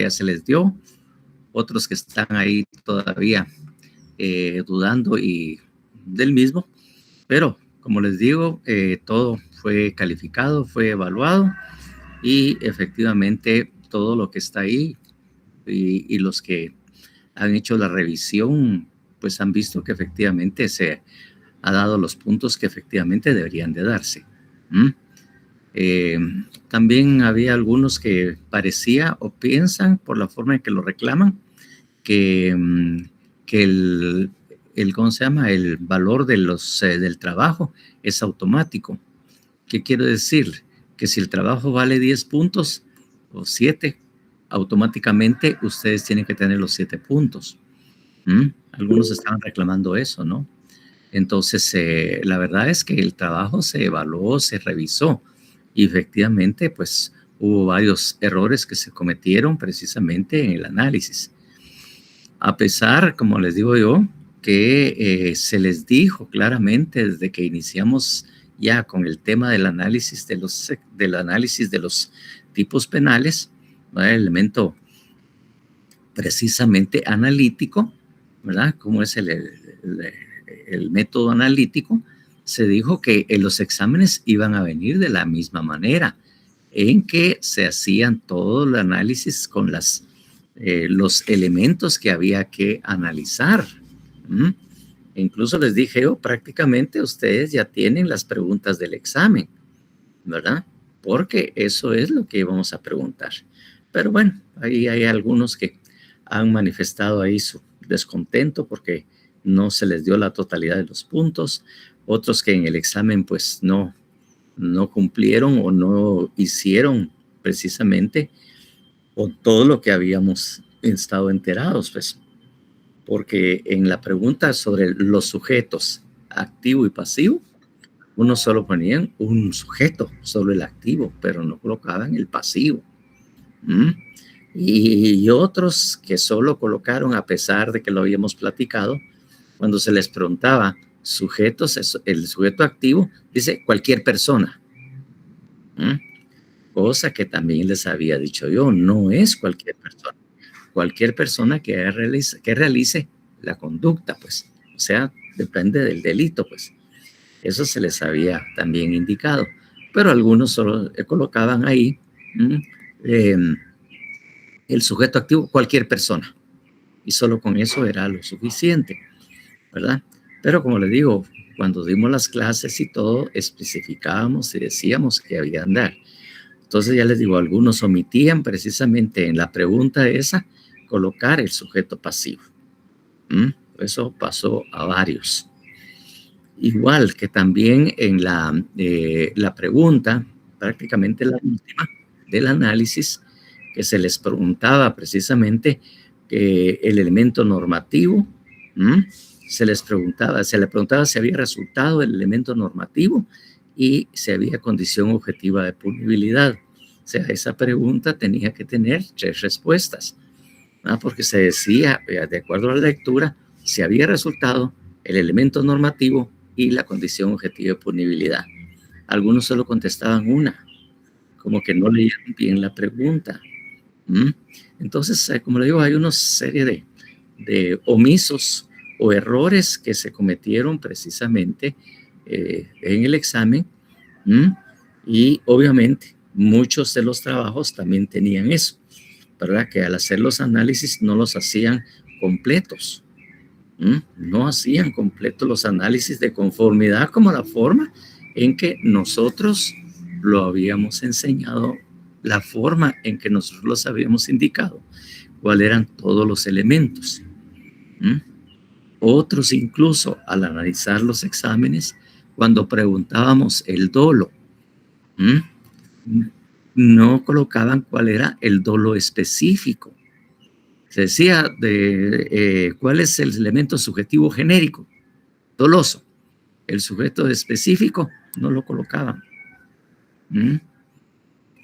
ya se les dio, otros que están ahí todavía dudando y del mismo, pero como les digo, todo fue calificado, fue evaluado y efectivamente todo lo que está ahí y los que han hecho la revisión, pues han visto que efectivamente se ha dado los puntos que efectivamente deberían de darse. También había algunos que parecía o piensan por la forma en que lo reclaman que ¿cómo se llama? El valor de del trabajo es automático. ¿Qué quiero decir? Que si el trabajo vale 10 puntos o 7, automáticamente ustedes tienen que tener los 7 puntos. Algunos estaban reclamando eso, ¿no? Entonces, la verdad es que el trabajo se evaluó, se revisó y efectivamente, pues, hubo varios errores que se cometieron precisamente en el análisis. A pesar, como les digo yo, que se les dijo claramente desde que iniciamos ya con el tema del análisis de los tipos penales, ¿no? El elemento precisamente analítico, ¿verdad? Como es el método analítico, se dijo que los exámenes iban a venir de la misma manera, en que se hacían todo el análisis con los elementos que había que analizar. Incluso les dije yo, prácticamente ustedes ya tienen las preguntas del examen, ¿verdad? Porque eso es lo que íbamos a preguntar. Pero bueno, ahí hay algunos que han manifestado ahí su descontento porque no se les dio la totalidad de los puntos, otros que en el examen pues no cumplieron o no hicieron precisamente con todo lo que habíamos estado enterados, pues, porque en la pregunta sobre los sujetos activo y pasivo, uno solo ponían un sujeto, solo el activo, pero no colocaban el pasivo. Y otros que solo colocaron, a pesar de que lo habíamos platicado, cuando se les preguntaba sujetos, el sujeto activo dice cualquier persona. Cosa que también les había dicho yo, no es cualquier persona. Cualquier persona que realice la conducta, pues, o sea, depende del delito, pues. Eso se les había también indicado, pero algunos solo colocaban ahí el sujeto activo, cualquier persona, y solo con eso era lo suficiente, ¿verdad? Pero como les digo, cuando dimos las clases y todo, especificábamos y decíamos que había que andar. Entonces ya les digo, algunos omitían precisamente en la pregunta esa colocar el sujeto pasivo. Eso pasó a varios. Igual que también en la pregunta, prácticamente la última del análisis, que se les preguntaba precisamente el elemento normativo, se le preguntaba si había resultado el elemento normativo y si había condición objetiva de punibilidad. O sea, esa pregunta tenía que tener 3 respuestas, ¿no? Porque se decía, de acuerdo a la lectura, si había resultado el elemento normativo y la condición objetiva de punibilidad. Algunos solo contestaban una, como que no leían bien la pregunta. Entonces, como le digo, hay una serie de omisos o errores que se cometieron precisamente en el examen, y obviamente muchos de los trabajos también tenían eso, ¿verdad? Que al hacer los análisis no los hacían completos, no hacían completos los análisis de conformidad como la forma en que nosotros lo habíamos enseñado, la forma en que nosotros los habíamos indicado, cuáles eran todos los elementos. Otros incluso al analizar los exámenes, cuando preguntábamos el dolo, no colocaban cuál era el dolo específico. Se decía cuál es el elemento subjetivo genérico, doloso. El sujeto específico no lo colocaban.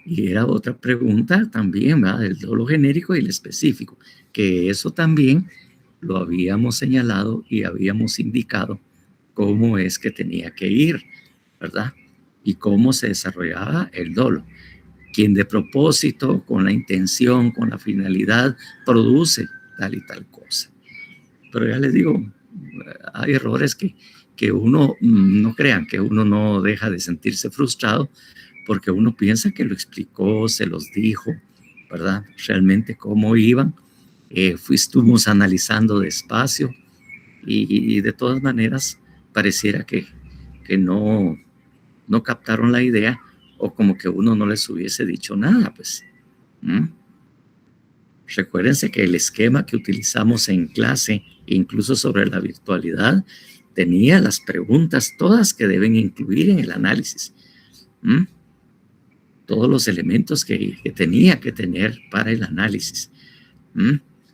Y era otra pregunta también, ¿verdad? El dolo genérico y el específico, que eso también lo habíamos señalado y habíamos indicado cómo es que tenía que ir, ¿verdad? Y cómo se desarrollaba el dolo. quien de propósito, con la intención, con la finalidad, produce tal y tal cosa. Pero ya les digo, hay errores que uno, no crean que uno no deja de sentirse frustrado porque uno piensa que lo explicó, se los dijo, ¿verdad? Realmente cómo iban. Estuvimos analizando despacio y de todas maneras pareciera que no captaron la idea o como que uno no les hubiese dicho nada, pues. Recuérdense que el esquema que utilizamos en clase, incluso sobre la virtualidad, tenía las preguntas todas que deben incluir en el análisis. Todos los elementos que tenía que tener para el análisis.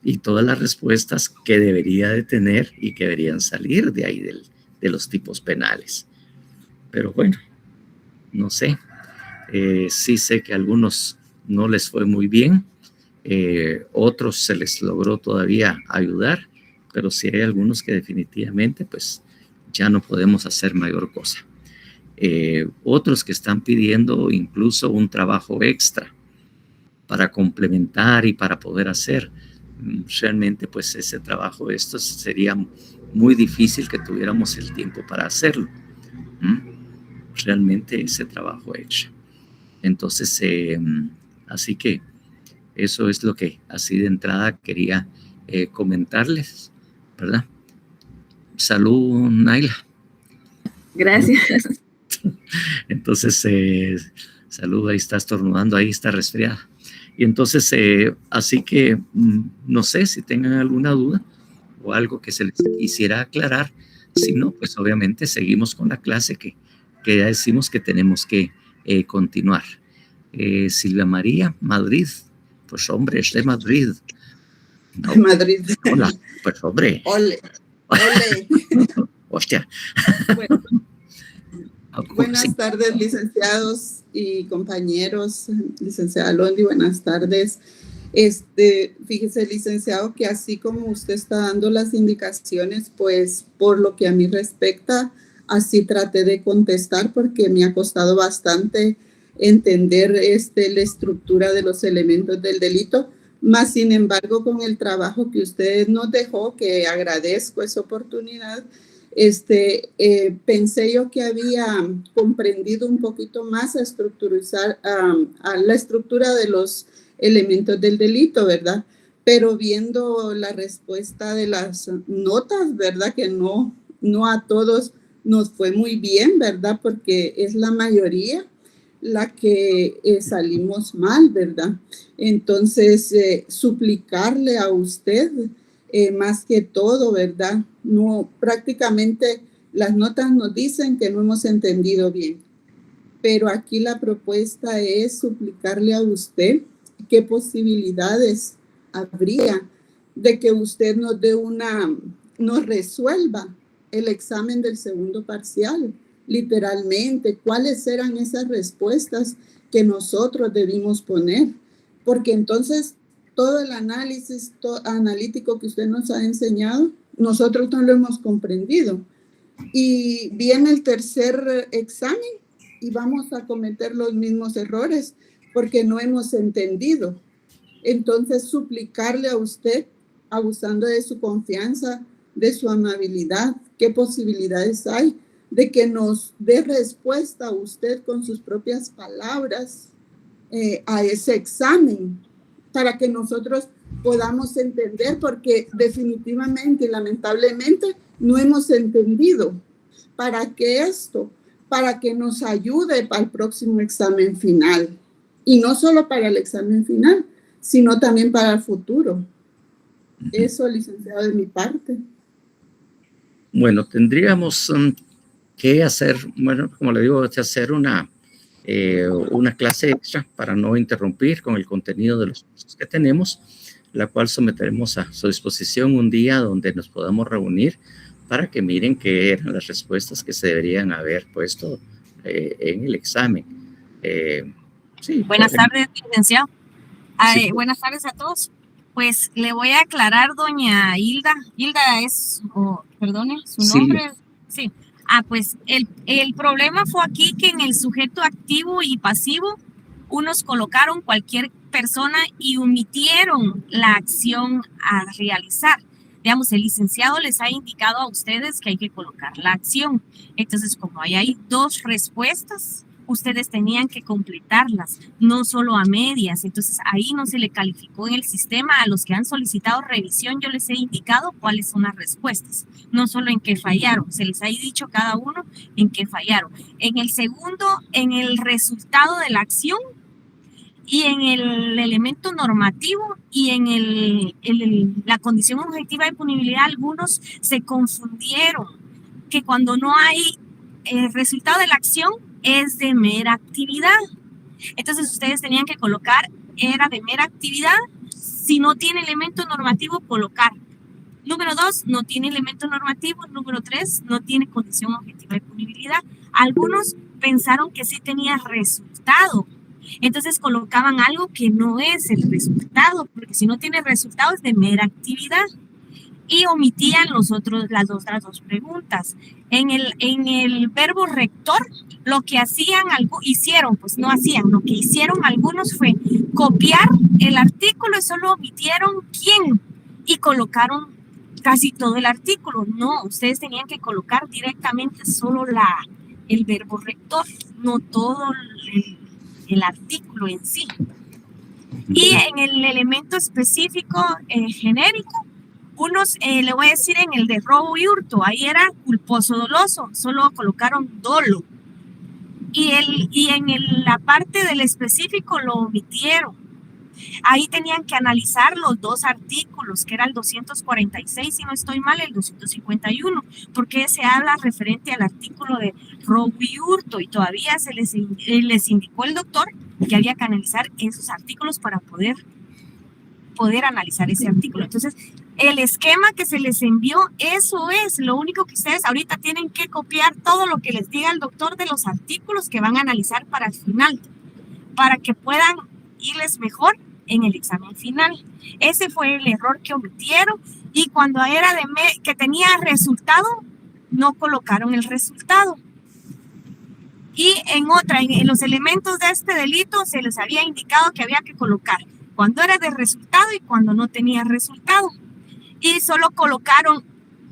Y todas las respuestas que debería de tener y que deberían salir de ahí de los tipos penales. Pero bueno, no sé. Sí sé que a algunos no les fue muy bien. Otros se les logró todavía ayudar, pero sí hay algunos que definitivamente pues ya no podemos hacer mayor cosa. Otros que están pidiendo incluso un trabajo extra para complementar y para poder hacer. Realmente pues ese trabajo, esto sería muy difícil que tuviéramos el tiempo para hacerlo. Realmente ese trabajo extra. Entonces, así que eso es lo que así de entrada quería comentarles, ¿verdad? Salud, Naila. Gracias. Entonces, salud, ahí está estornudando, ahí está resfriada. Y entonces, así que no sé si tengan alguna duda o algo que se les quisiera aclarar. Si no, pues obviamente seguimos con la clase que ya decimos que tenemos que continuar. Silvia María, Madrid. Pues hombre, es de Madrid. No. Madrid. Hola, pues hombre. Ole, ole. Hostia. Bueno, buenas tardes, licenciados y compañeros. Licenciada Londi, buenas tardes. Fíjese, licenciado, que así como usted está dando las indicaciones, pues por lo que a mí respecta, así traté de contestar porque me ha costado bastante entender la estructura de los elementos del delito. Más sin embargo, con el trabajo que usted nos dejó, que agradezco esa oportunidad, pensé yo que había comprendido un poquito más a estructurizar a la estructura de los elementos del delito, ¿verdad? Pero viendo la respuesta de las notas, ¿verdad? Que no a todos nos fue muy bien, ¿verdad? Porque es la mayoría la que salimos mal, ¿verdad? Entonces, suplicarle a usted, más que todo, ¿verdad? No, prácticamente las notas nos dicen que no hemos entendido bien, pero aquí la propuesta es suplicarle a usted qué posibilidades habría de que usted nos resuelva el examen del segundo parcial, literalmente, cuáles eran esas respuestas que nosotros debimos poner, porque entonces todo el análisis analítico que usted nos ha enseñado, nosotros no lo hemos comprendido. Y viene el tercer examen y vamos a cometer los mismos errores porque no hemos entendido. Entonces, suplicarle a usted, abusando de su confianza, de su amabilidad, qué posibilidades hay de que nos dé respuesta a usted con sus propias palabras a ese examen, para que nosotros podamos entender, porque definitivamente y lamentablemente no hemos entendido. ¿Para qué esto? Para que nos ayude para el próximo examen final. Y no solo para el examen final, sino también para el futuro. Eso, licenciado, de mi parte. Bueno, tendríamos que hacer, bueno, como le digo, hacer una clase extra para no interrumpir con el contenido de los cursos que tenemos, la cual someteremos a su disposición un día donde nos podamos reunir para que miren qué eran las respuestas que se deberían haber puesto en el examen. Sí, buenas tardes, licenciado. Sí. Buenas tardes a todos. Pues le voy a aclarar, doña Hilda. Hilda es, perdone, su nombre. Sí. Pues el problema fue aquí que en el sujeto activo y pasivo Unos colocaron cualquier persona y omitieron la acción a realizar. Digamos, el licenciado les ha indicado a ustedes que hay que colocar la acción. Entonces, como ahí hay dos respuestas, ustedes tenían que completarlas, no solo a medias. Entonces, ahí no se le calificó en el sistema. A los que han solicitado revisión, yo les he indicado cuáles son las respuestas, no solo en qué fallaron, se les ha dicho cada uno en qué fallaron. En el segundo, en el resultado de la acción, y en el elemento normativo y en la condición objetiva de punibilidad, algunos se confundieron que cuando no hay resultado de la acción es de mera actividad. Entonces ustedes tenían que colocar era de mera actividad. Si no tiene elemento normativo, colocar. Número 2, no tiene elemento normativo. Número 3, no tiene condición objetiva de punibilidad. Algunos pensaron que sí tenía resultado. Entonces colocaban algo que no es el resultado, porque si no tiene resultado es de mera actividad. Y omitían las otras dos preguntas. En el verbo rector, lo que hicieron, pues no hacían, lo que hicieron algunos fue copiar el artículo y solo omitieron quién y colocaron casi todo el artículo. No, ustedes tenían que colocar directamente solo el verbo rector, no todo el artículo en sí. Y en el elemento específico genérico, unos, le voy a decir en el de robo y hurto, ahí era culposo doloso, solo colocaron dolo. Y en la parte del específico lo omitieron. Ahí tenían que analizar los dos artículos, que era el 246, si no estoy mal, el 251, porque se habla referente al artículo de robo y hurto, y todavía se les indicó el doctor que había que analizar esos artículos para poder analizar ese artículo. Entonces, el esquema que se les envió, eso es lo único que ustedes ahorita tienen que copiar, todo lo que les diga el doctor de los artículos que van a analizar para el final, para que puedan irles mejor en el examen final. Ese fue el error que omitieron, y cuando era que tenía resultado, no colocaron el resultado. Y en los elementos de este delito se les había indicado que había que colocar cuando era de resultado y cuando no tenía resultado. Y solo colocaron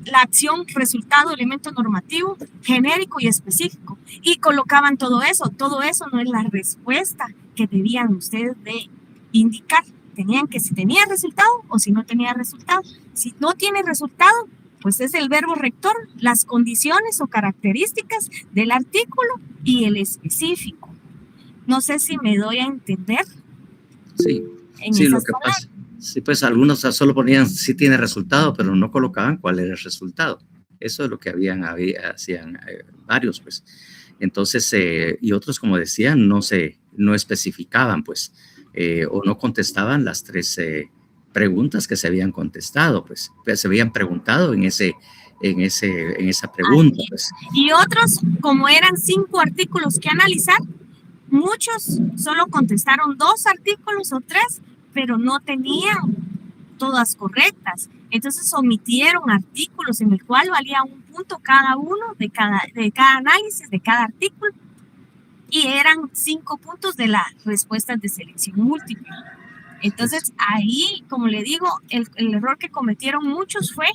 la acción, resultado, elemento normativo, genérico y específico. Y colocaban todo eso. Todo eso no es la respuesta que debían ustedes de indicar. Tenían que si tenía resultado o si no tenía resultado. Si no tiene resultado, pues es el verbo rector, las condiciones o características del artículo y el específico. No sé si me doy a entender. Sí, sí, lo que pasa. Sí, pues algunos solo ponían si tiene resultado, pero no colocaban cuál era el resultado. Eso es lo que hacían varios, pues. Entonces, y otros, como decían, no especificaban, pues, o no contestaban las tres preguntas que se habían contestado, pues, se habían preguntado en esa pregunta, pues. Y otros, como eran 5 artículos que analizar, muchos solo contestaron 2 artículos o 3, pero no tenían todas correctas. Entonces omitieron artículos en el cual valía 1 punto cada uno de cada análisis de cada artículo, y eran 5 puntos de las respuestas de selección múltiple. Entonces ahí, como le digo, el error que cometieron muchos fue,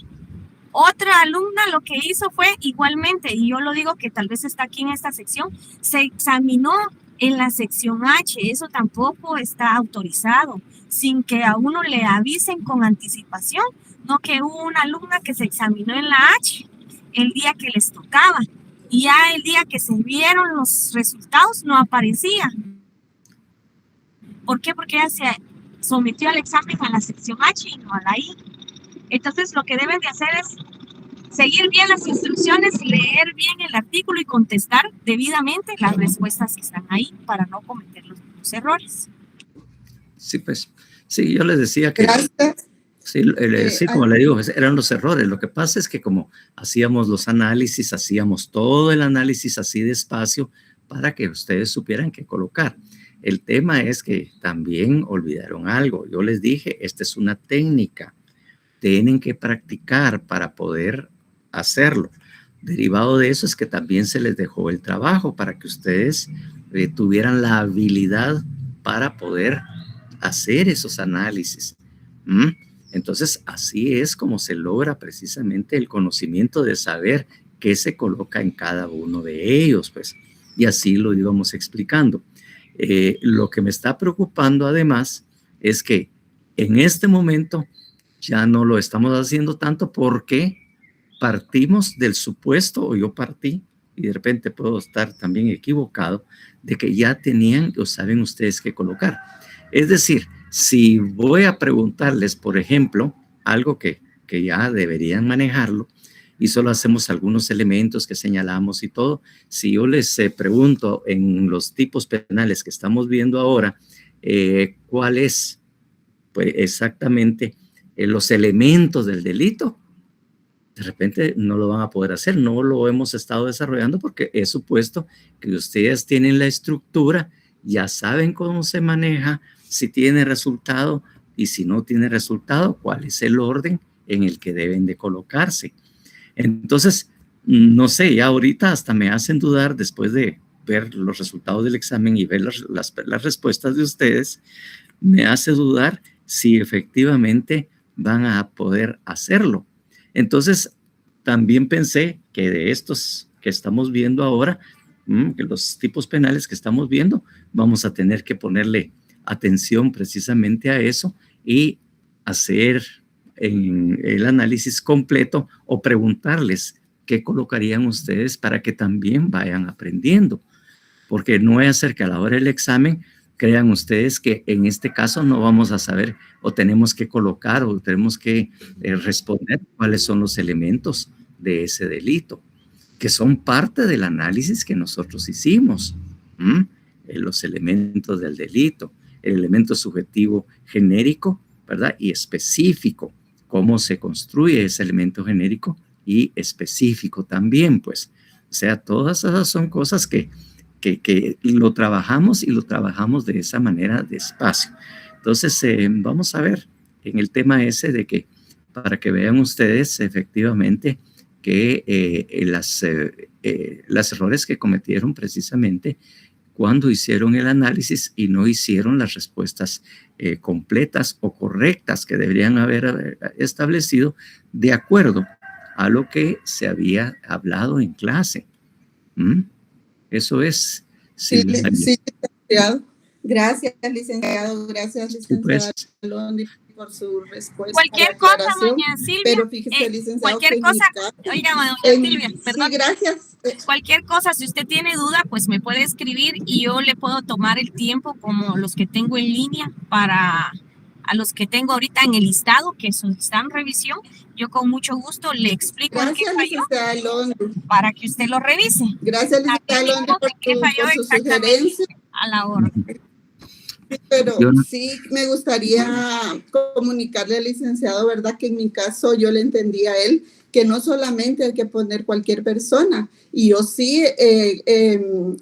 otra alumna lo que hizo fue igualmente, y yo lo digo que tal vez está aquí en esta sección, se examinó en la sección H. Eso tampoco está autorizado, sin que a uno le avisen con anticipación. No, que hubo una alumna que se examinó en la H el día que les tocaba, y ya el día que se vieron los resultados no aparecía. ¿Por qué? Porque ella se sometió al examen a la sección H y no a la I. Entonces lo que deben de hacer es seguir bien las instrucciones, leer bien el artículo y contestar debidamente las respuestas que están ahí para no cometer los mismos errores. Sí, pues, sí, yo les decía que... Gracias. Sí, sí, como le digo, eran los errores. Lo que pasa es que como hacíamos los análisis, hacíamos todo el análisis así despacio para que ustedes supieran qué colocar. El tema es que también olvidaron algo. Yo les dije, esta es una técnica. Tienen que practicar para poder hacerlo. Derivado de eso es que también se les dejó el trabajo para que ustedes tuvieran la habilidad para poder hacer esos análisis. Entonces, así es como se logra precisamente el conocimiento de saber qué se coloca en cada uno de ellos, pues, y así lo íbamos explicando. Lo que me está preocupando además es que en este momento ya no lo estamos haciendo tanto porque partimos del supuesto, o yo partí, y de repente puedo estar también equivocado, de que ya tenían o saben ustedes qué colocar. Es decir, si voy a preguntarles, por ejemplo, algo que ya deberían manejarlo, y solo hacemos algunos elementos que señalamos y todo, si yo les pregunto en los tipos penales que estamos viendo ahora, ¿cuál es pues, exactamente los elementos del delito? De repente no lo van a poder hacer, no lo hemos estado desarrollando porque es supuesto que ustedes tienen la estructura, ya saben cómo se maneja, si tiene resultado y si no tiene resultado, cuál es el orden en el que deben de colocarse. Entonces, no sé, ya ahorita hasta me hacen dudar después de ver los resultados del examen y ver las respuestas de ustedes, me hace dudar si efectivamente van a poder hacerlo. Entonces, también pensé que de estos que estamos viendo ahora, que los tipos penales que estamos viendo, vamos a tener que ponerle atención precisamente a eso y hacer en el análisis completo o preguntarles qué colocarían ustedes para que también vayan aprendiendo. Porque no es hacer que a la hora del examen crean ustedes que en este caso no vamos a saber o tenemos que colocar o tenemos que responder cuáles son los elementos de ese delito, que son parte del análisis que nosotros hicimos. Los elementos del delito, el elemento subjetivo genérico, ¿verdad? Y específico, cómo se construye ese elemento genérico y específico también, pues. O sea, todas esas son cosas que lo trabajamos y lo trabajamos de esa manera despacio. Entonces, vamos a ver en el tema ese de que, para que vean ustedes efectivamente que las errores que cometieron precisamente cuando hicieron el análisis y no hicieron las respuestas completas o correctas que deberían haber establecido de acuerdo a lo que se había hablado en clase. Eso es. Sí, licenciado. Gracias, licenciado. Gracias, licenciada Londi, por su respuesta. Cualquier cosa, doña Silvia. Pero fíjese, licenciado, cualquier cosa, oiga, doña Silvia, perdón. Sí, gracias. Cualquier cosa, si usted tiene duda, pues me puede escribir y yo le puedo tomar el tiempo como los que tengo en línea para a los que tengo ahorita en el listado, que están en revisión. Yo con mucho gusto le explico en qué falló para que usted lo revise. Gracias, licenciada Londi, por su sugerencia. A la orden. Pero sí me gustaría comunicarle al licenciado, ¿verdad? Que en mi caso yo le entendí a él que no solamente hay que poner cualquier persona. Y yo sí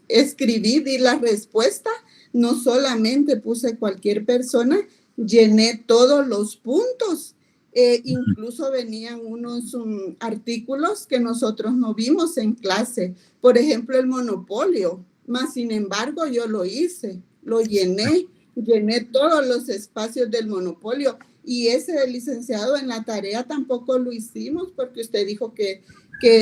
escribí, di la respuesta, no solamente puse cualquier persona, llené todos los puntos. Incluso venían unos artículos que nosotros no vimos en clase. Por ejemplo, el monopolio. Mas, sin embargo, yo lo hice, lo llené todos los espacios del monopolio. Y ese licenciado en la tarea tampoco lo hicimos porque usted dijo que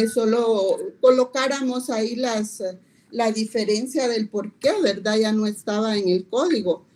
solo colocáramos ahí la diferencia del por qué, ¿verdad? Ya no estaba en el código.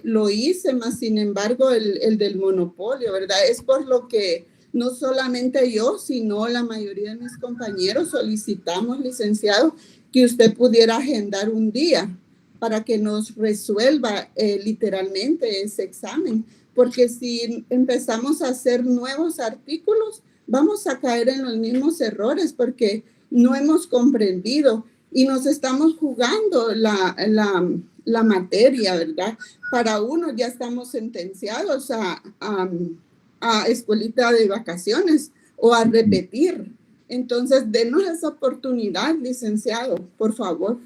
Lo hice, más sin embargo, el del monopolio, ¿verdad? Es por lo que no solamente yo, sino la mayoría de mis compañeros solicitamos, licenciado, que usted pudiera agendar un día para que nos resuelva literalmente ese examen. Porque si empezamos a hacer nuevos artículos, vamos a caer en los mismos errores porque no hemos comprendido y nos estamos jugando la materia, ¿verdad? Para uno ya estamos sentenciados a escuelita de vacaciones o a repetir. Entonces, denos esa oportunidad, licenciado, por favor.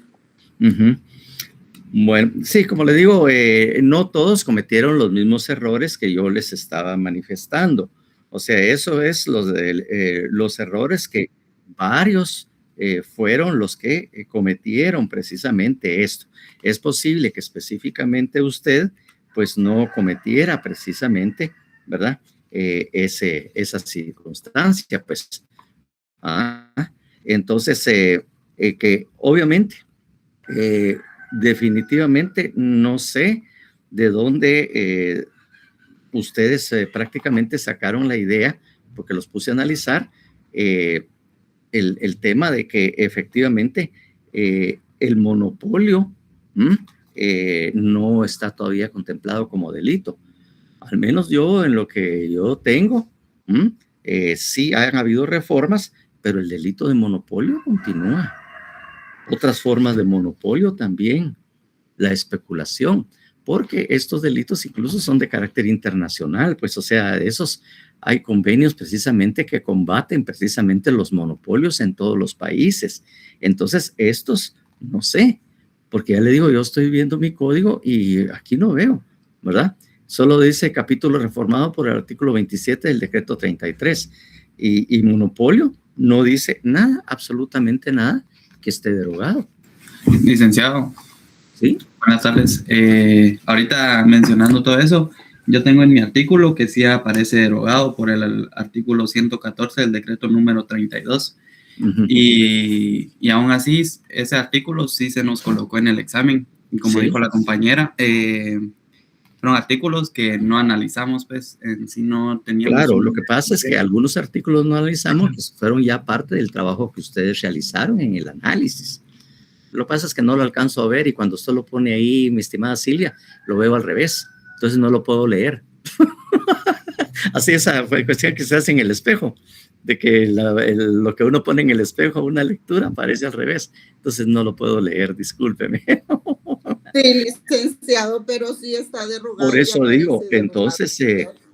Bueno, sí, como le digo, no todos cometieron los mismos errores que yo les estaba manifestando. O sea, eso es los errores que varios fueron los que cometieron precisamente esto. Es posible que específicamente usted pues no cometiera precisamente, ¿verdad? Esa circunstancia, pues. Entonces, que obviamente, definitivamente no sé de dónde ustedes prácticamente sacaron la idea, porque los puse a analizar, el tema de que efectivamente el monopolio no está todavía contemplado como delito. Al menos yo, en lo que yo tengo, sí han habido reformas, pero el delito de monopolio continúa. Otras formas de monopolio también, la especulación, porque estos delitos incluso son de carácter internacional, pues, o sea, esos hay convenios precisamente que combaten precisamente los monopolios en todos los países. Entonces, estos, no sé, porque ya le digo, yo estoy viendo mi código y aquí no veo, ¿verdad? Solo dice capítulo reformado por el artículo 27 del decreto 33. Y monopolio no dice nada, absolutamente nada que esté derogado. Licenciado. Sí. Buenas tardes. Ahorita mencionando todo eso, yo tengo en mi artículo que sí aparece derogado por el artículo 114 del decreto número 32. Uh-huh. Y aún así, ese artículo sí se nos colocó en el examen. Y como dijo la compañera, fueron artículos que no analizamos, pues en sí no teníamos. Claro, lo que pasa es que algunos artículos no analizamos, pues fueron ya parte del trabajo que ustedes realizaron en el análisis. Lo que pasa es que no lo alcanzo a ver y cuando usted lo pone ahí, mi estimada Silvia, lo veo al revés, entonces no lo puedo leer. Así esa cuestión que se hace en el espejo, de que lo que uno pone en el espejo, una lectura, aparece al revés, entonces no lo puedo leer, discúlpeme. Sí, licenciado, pero sí está derogado. Por eso digo que entonces...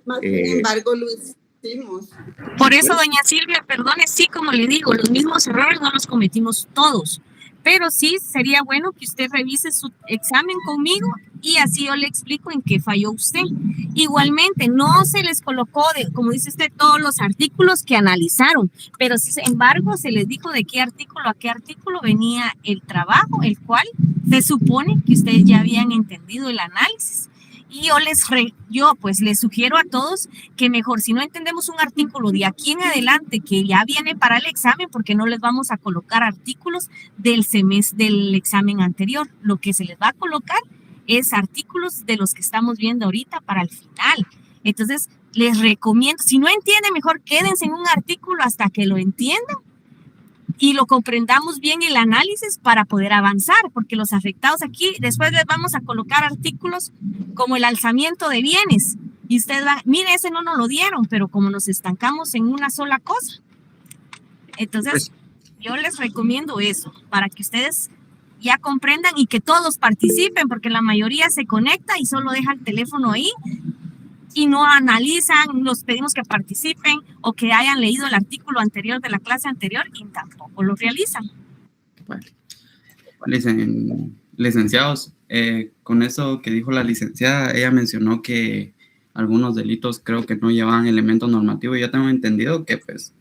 Más sin embargo, lo hicimos. Por eso, doña Silvia, perdone, sí, como le digo, los mismos errores no los cometimos todos, pero sí sería bueno que usted revise su examen conmigo y así yo le explico en qué falló usted. Igualmente, no se les colocó, como dice usted, todos los artículos que analizaron, pero sin embargo se les dijo de qué artículo a qué artículo venía el trabajo, el cual se supone que ustedes ya habían entendido el análisis. Y yo pues les sugiero a todos que mejor, si no entendemos un artículo de aquí en adelante que ya viene para el examen, porque no les vamos a colocar artículos del examen anterior. Lo que se les va a colocar es artículos de los que estamos viendo ahorita para el final. Entonces, les recomiendo, si no entienden, mejor quédense en un artículo hasta que lo entiendan y lo comprendamos bien el análisis para poder avanzar, porque los afectados aquí, después les vamos a colocar artículos como el alzamiento de bienes, y ustedes van, mire, ese no nos lo dieron, pero como nos estancamos en una sola cosa, entonces yo les recomiendo eso, para que ustedes ya comprendan y que todos participen, porque la mayoría se conecta y solo deja el teléfono ahí, y no analizan, los pedimos que participen o que hayan leído el artículo anterior de la clase anterior y tampoco lo realizan. Licenciados, con eso que dijo la licenciada, ella mencionó que algunos delitos creo que no llevan elemento normativo. Yo tengo entendido que pues,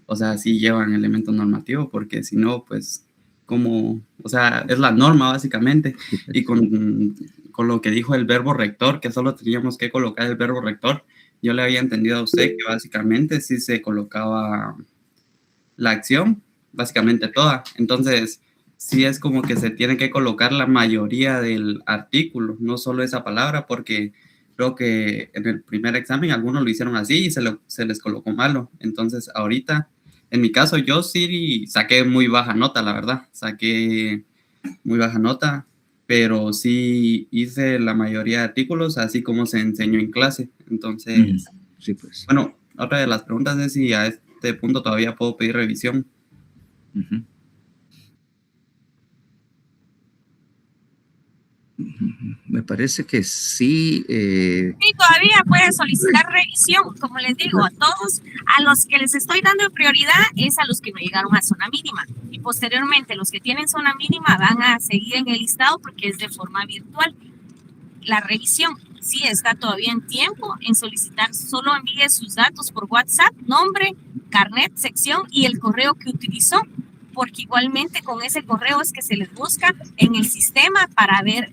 o sea, sí llevan elemento normativo, porque si no, pues, como, o sea, es la norma básicamente. Y con lo que dijo el verbo rector, que solo teníamos que colocar el verbo rector, yo le había entendido a usted que básicamente sí se colocaba la acción, básicamente toda. Entonces, sí es como que se tiene que colocar la mayoría del artículo, no solo esa palabra, porque creo que en el primer examen algunos lo hicieron así y se les colocó malo. Entonces, ahorita, en mi caso, yo sí saqué muy baja nota, la verdad. Saqué muy baja nota, pero sí hice la mayoría de artículos así como se enseñó en clase. Entonces, sí, pues. Bueno, otra de las preguntas es si a este punto todavía puedo pedir revisión. Me parece que sí. Sí, todavía puede solicitar revisión, como les digo, a todos, a los que les estoy dando prioridad es a los que no llegaron a zona mínima, y posteriormente los que tienen zona mínima van a seguir en el listado porque es de forma virtual. La revisión sí está todavía en tiempo en solicitar, solo envíe sus datos por WhatsApp, nombre, carnet, sección y el correo que utilizó, porque igualmente con ese correo es que se les busca en el sistema para ver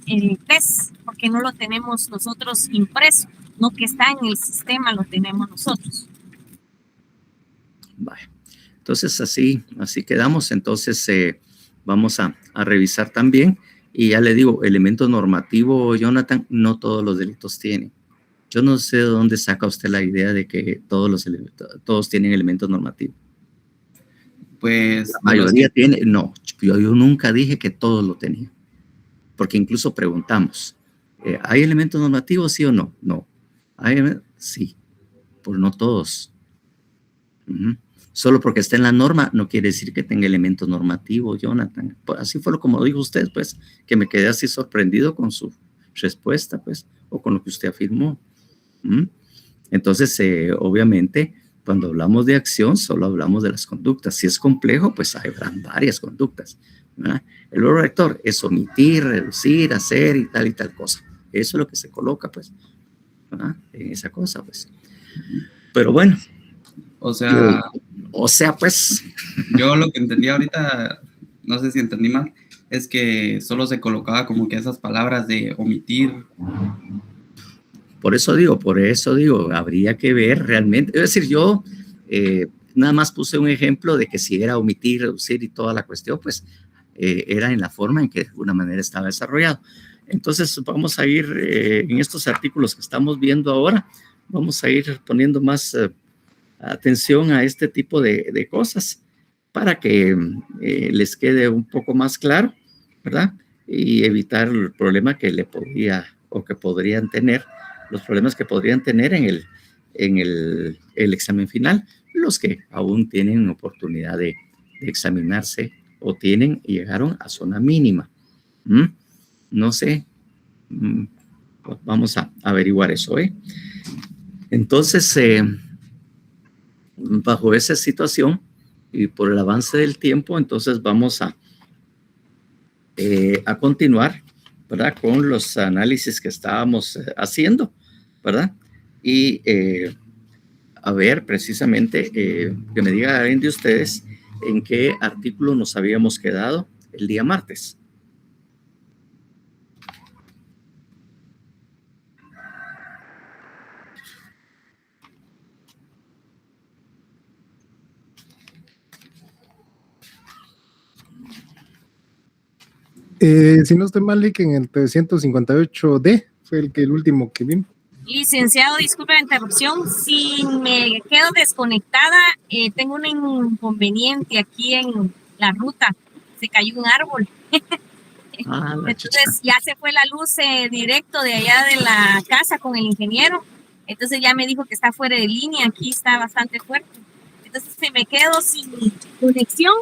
el test, porque no lo tenemos nosotros impreso, no que está en el sistema, lo tenemos nosotros. Vale. Entonces así quedamos. Entonces vamos a revisar también, y ya le digo, elemento normativo, Jonathan, no todos los delitos tienen. Yo no sé de dónde saca usted la idea de que todos tienen elementos normativos. Pues la mayoría tiene. No, yo nunca dije que todos lo tenían, porque incluso preguntamos, ¿hay elementos normativos, sí o no? No. Sí, pues no todos. Solo porque está en la norma no quiere decir que tenga elementos normativos, Jonathan. Pues así fue como lo dijo usted, pues, que me quedé así sorprendido con su respuesta, pues, o con lo que usted afirmó. Entonces, obviamente, cuando hablamos de acción, solo hablamos de las conductas. Si es complejo, pues habrán varias conductas, ¿verdad? El verbo rector es omitir, reducir, hacer y tal cosa. Eso es lo que se coloca, pues, ¿verdad? En esa cosa, pues. Pero bueno. O sea, pues. Yo lo que entendí ahorita, no sé si entendí mal, es que solo se colocaba como que esas palabras de omitir. Por eso digo, habría que ver realmente. Es decir, yo nada más puse un ejemplo de que si era omitir, reducir y toda la cuestión, pues era en la forma en que de alguna manera estaba desarrollado. Entonces vamos a ir en estos artículos que estamos viendo ahora, vamos a ir poniendo más atención a este tipo de cosas para que les quede un poco más claro, ¿verdad? Y evitar el problema que podrían tener, los problemas que podrían tener en el examen final, los que aún tienen oportunidad de examinarse o llegaron a zona mínima. No sé, pues vamos a averiguar eso, Entonces, bajo esa situación y por el avance del tiempo, entonces vamos a continuar, ¿verdad? Con los análisis que estábamos haciendo, ¿verdad? Y a ver precisamente que me diga alguien de ustedes en qué artículo nos habíamos quedado el día martes. Si no estoy mal, en el 358D fue el último que vimos. Licenciado, disculpe la interrupción. Si me quedo desconectada, tengo un inconveniente aquí en la ruta. Se cayó un árbol. Entonces ya se fue la luz directo de allá de la casa con el ingeniero. Entonces ya me dijo que está fuera de línea. Aquí está bastante fuerte. Entonces si me quedo sin conexión,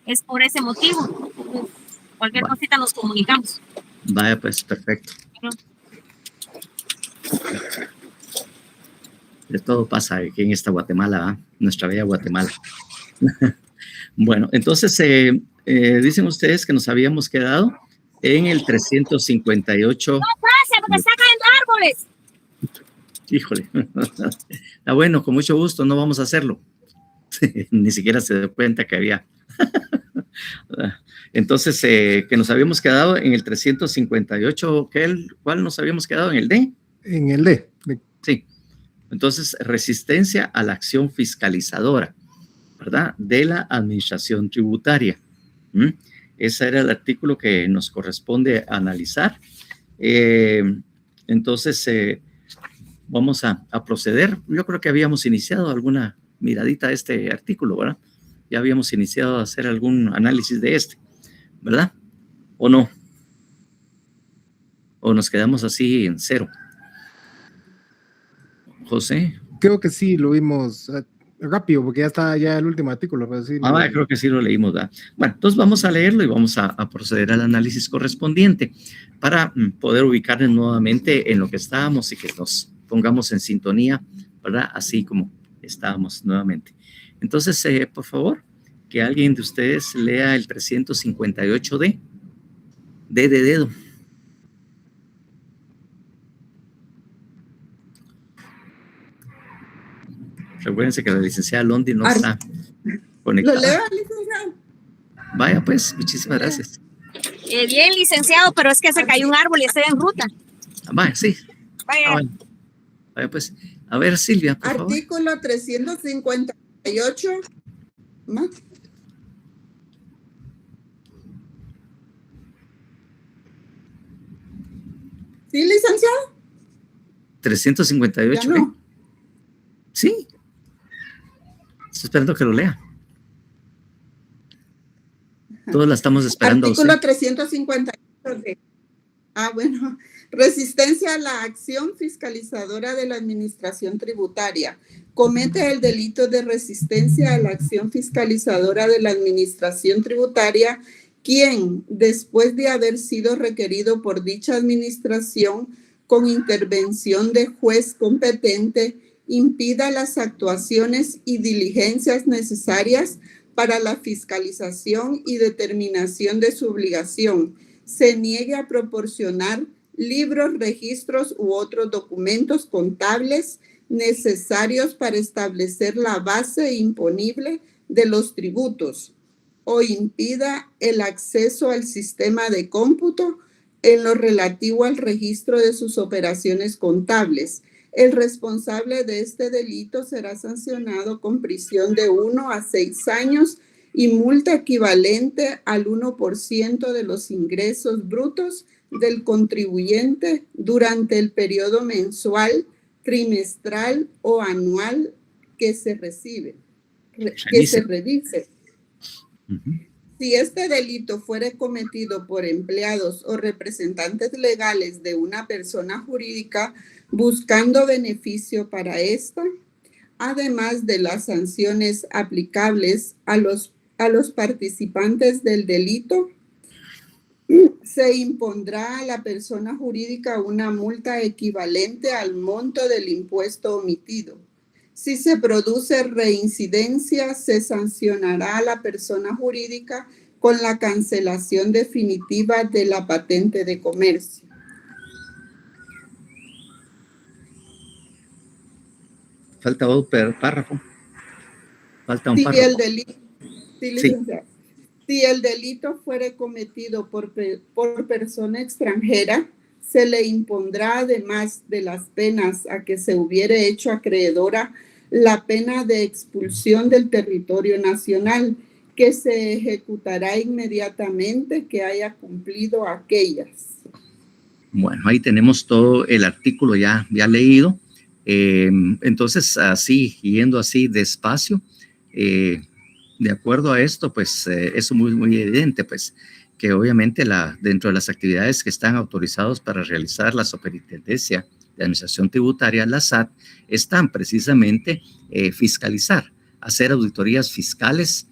es por ese motivo. Entonces, cualquier cosita nos comunicamos. Vaya, pues, perfecto. De todo pasa aquí en esta Guatemala, nuestra bella Guatemala. Bueno, entonces dicen ustedes que nos habíamos quedado en el 358. No pasa, porque está cayendo árboles. Híjole. Está bueno, con mucho gusto, no vamos a hacerlo. Ni siquiera se dio cuenta que había. Entonces, que nos habíamos quedado en el 358, ¿cuál nos habíamos quedado? ¿En el D? En el D. Sí. Entonces, resistencia a la acción fiscalizadora, ¿verdad? De la administración tributaria. Ese era el artículo que nos corresponde analizar. Entonces, vamos a proceder. Yo creo que habíamos iniciado alguna miradita a este artículo, ¿verdad? Ya habíamos iniciado a hacer algún análisis de ¿verdad? ¿O no? ¿O nos quedamos así en cero? José. Creo que sí, lo vimos rápido, porque ya está el último artículo. Pero sí, creo que sí lo leímos, ¿verdad? Bueno, entonces vamos a leerlo y vamos a proceder al análisis correspondiente para poder ubicarnos nuevamente en lo que estábamos y que nos pongamos en sintonía, ¿verdad? Así como estábamos nuevamente. Entonces, por favor, que alguien de ustedes lea el 358D, D de dedo. Recuérdense que la licenciada Londi no está conectada. ¿Lo leo, licenciada? Vaya pues, muchísimas gracias. Bien, licenciado, pero es que se cayó un árbol y estoy en ruta. Vaya, sí. Vaya. Bueno. Vaya pues. A ver, Silvia, por favor. Artículo 358. ¿Más? ¿Sí, licenciado? 358, Ya no. Sí. Estoy esperando que lo lea. Todos la estamos esperando. Artículo 358. Bueno. Resistencia a la acción fiscalizadora de la Administración Tributaria. Comete el delito de resistencia a la acción fiscalizadora de la Administración Tributaria quien, después de haber sido requerido por dicha administración con intervención de juez competente, impida las actuaciones y diligencias necesarias para la fiscalización y determinación de su obligación, se niegue a proporcionar libros, registros u otros documentos contables necesarios para establecer la base imponible de los tributos o impida el acceso al sistema de cómputo en lo relativo al registro de sus operaciones contables. El responsable de este delito será sancionado con prisión de 1 a 6 años y multa equivalente al 1% de los ingresos brutos del contribuyente durante el periodo mensual, trimestral o anual que se revise. Si este delito fuere cometido por empleados o representantes legales de una persona jurídica buscando beneficio para esta, además de las sanciones aplicables a los participantes del delito, se impondrá a la persona jurídica una multa equivalente al monto del impuesto omitido. Si se produce reincidencia, se sancionará a la persona jurídica con la cancelación definitiva de la patente de comercio. Falta otro párrafo. Falta un párrafo. Si el delito fuere cometido por persona extranjera, se le impondrá, además de las penas a que se hubiere hecho acreedora, la pena de expulsión del territorio nacional, que se ejecutará inmediatamente que haya cumplido aquellas. Bueno, ahí tenemos todo el artículo ya leído. Entonces, así, yendo así despacio, de acuerdo a esto, pues es muy evidente, pues, que obviamente dentro de las actividades que están autorizados para realizar la Superintendencia de Administración Tributaria, la SAT, están precisamente fiscalizar, hacer auditorías fiscales,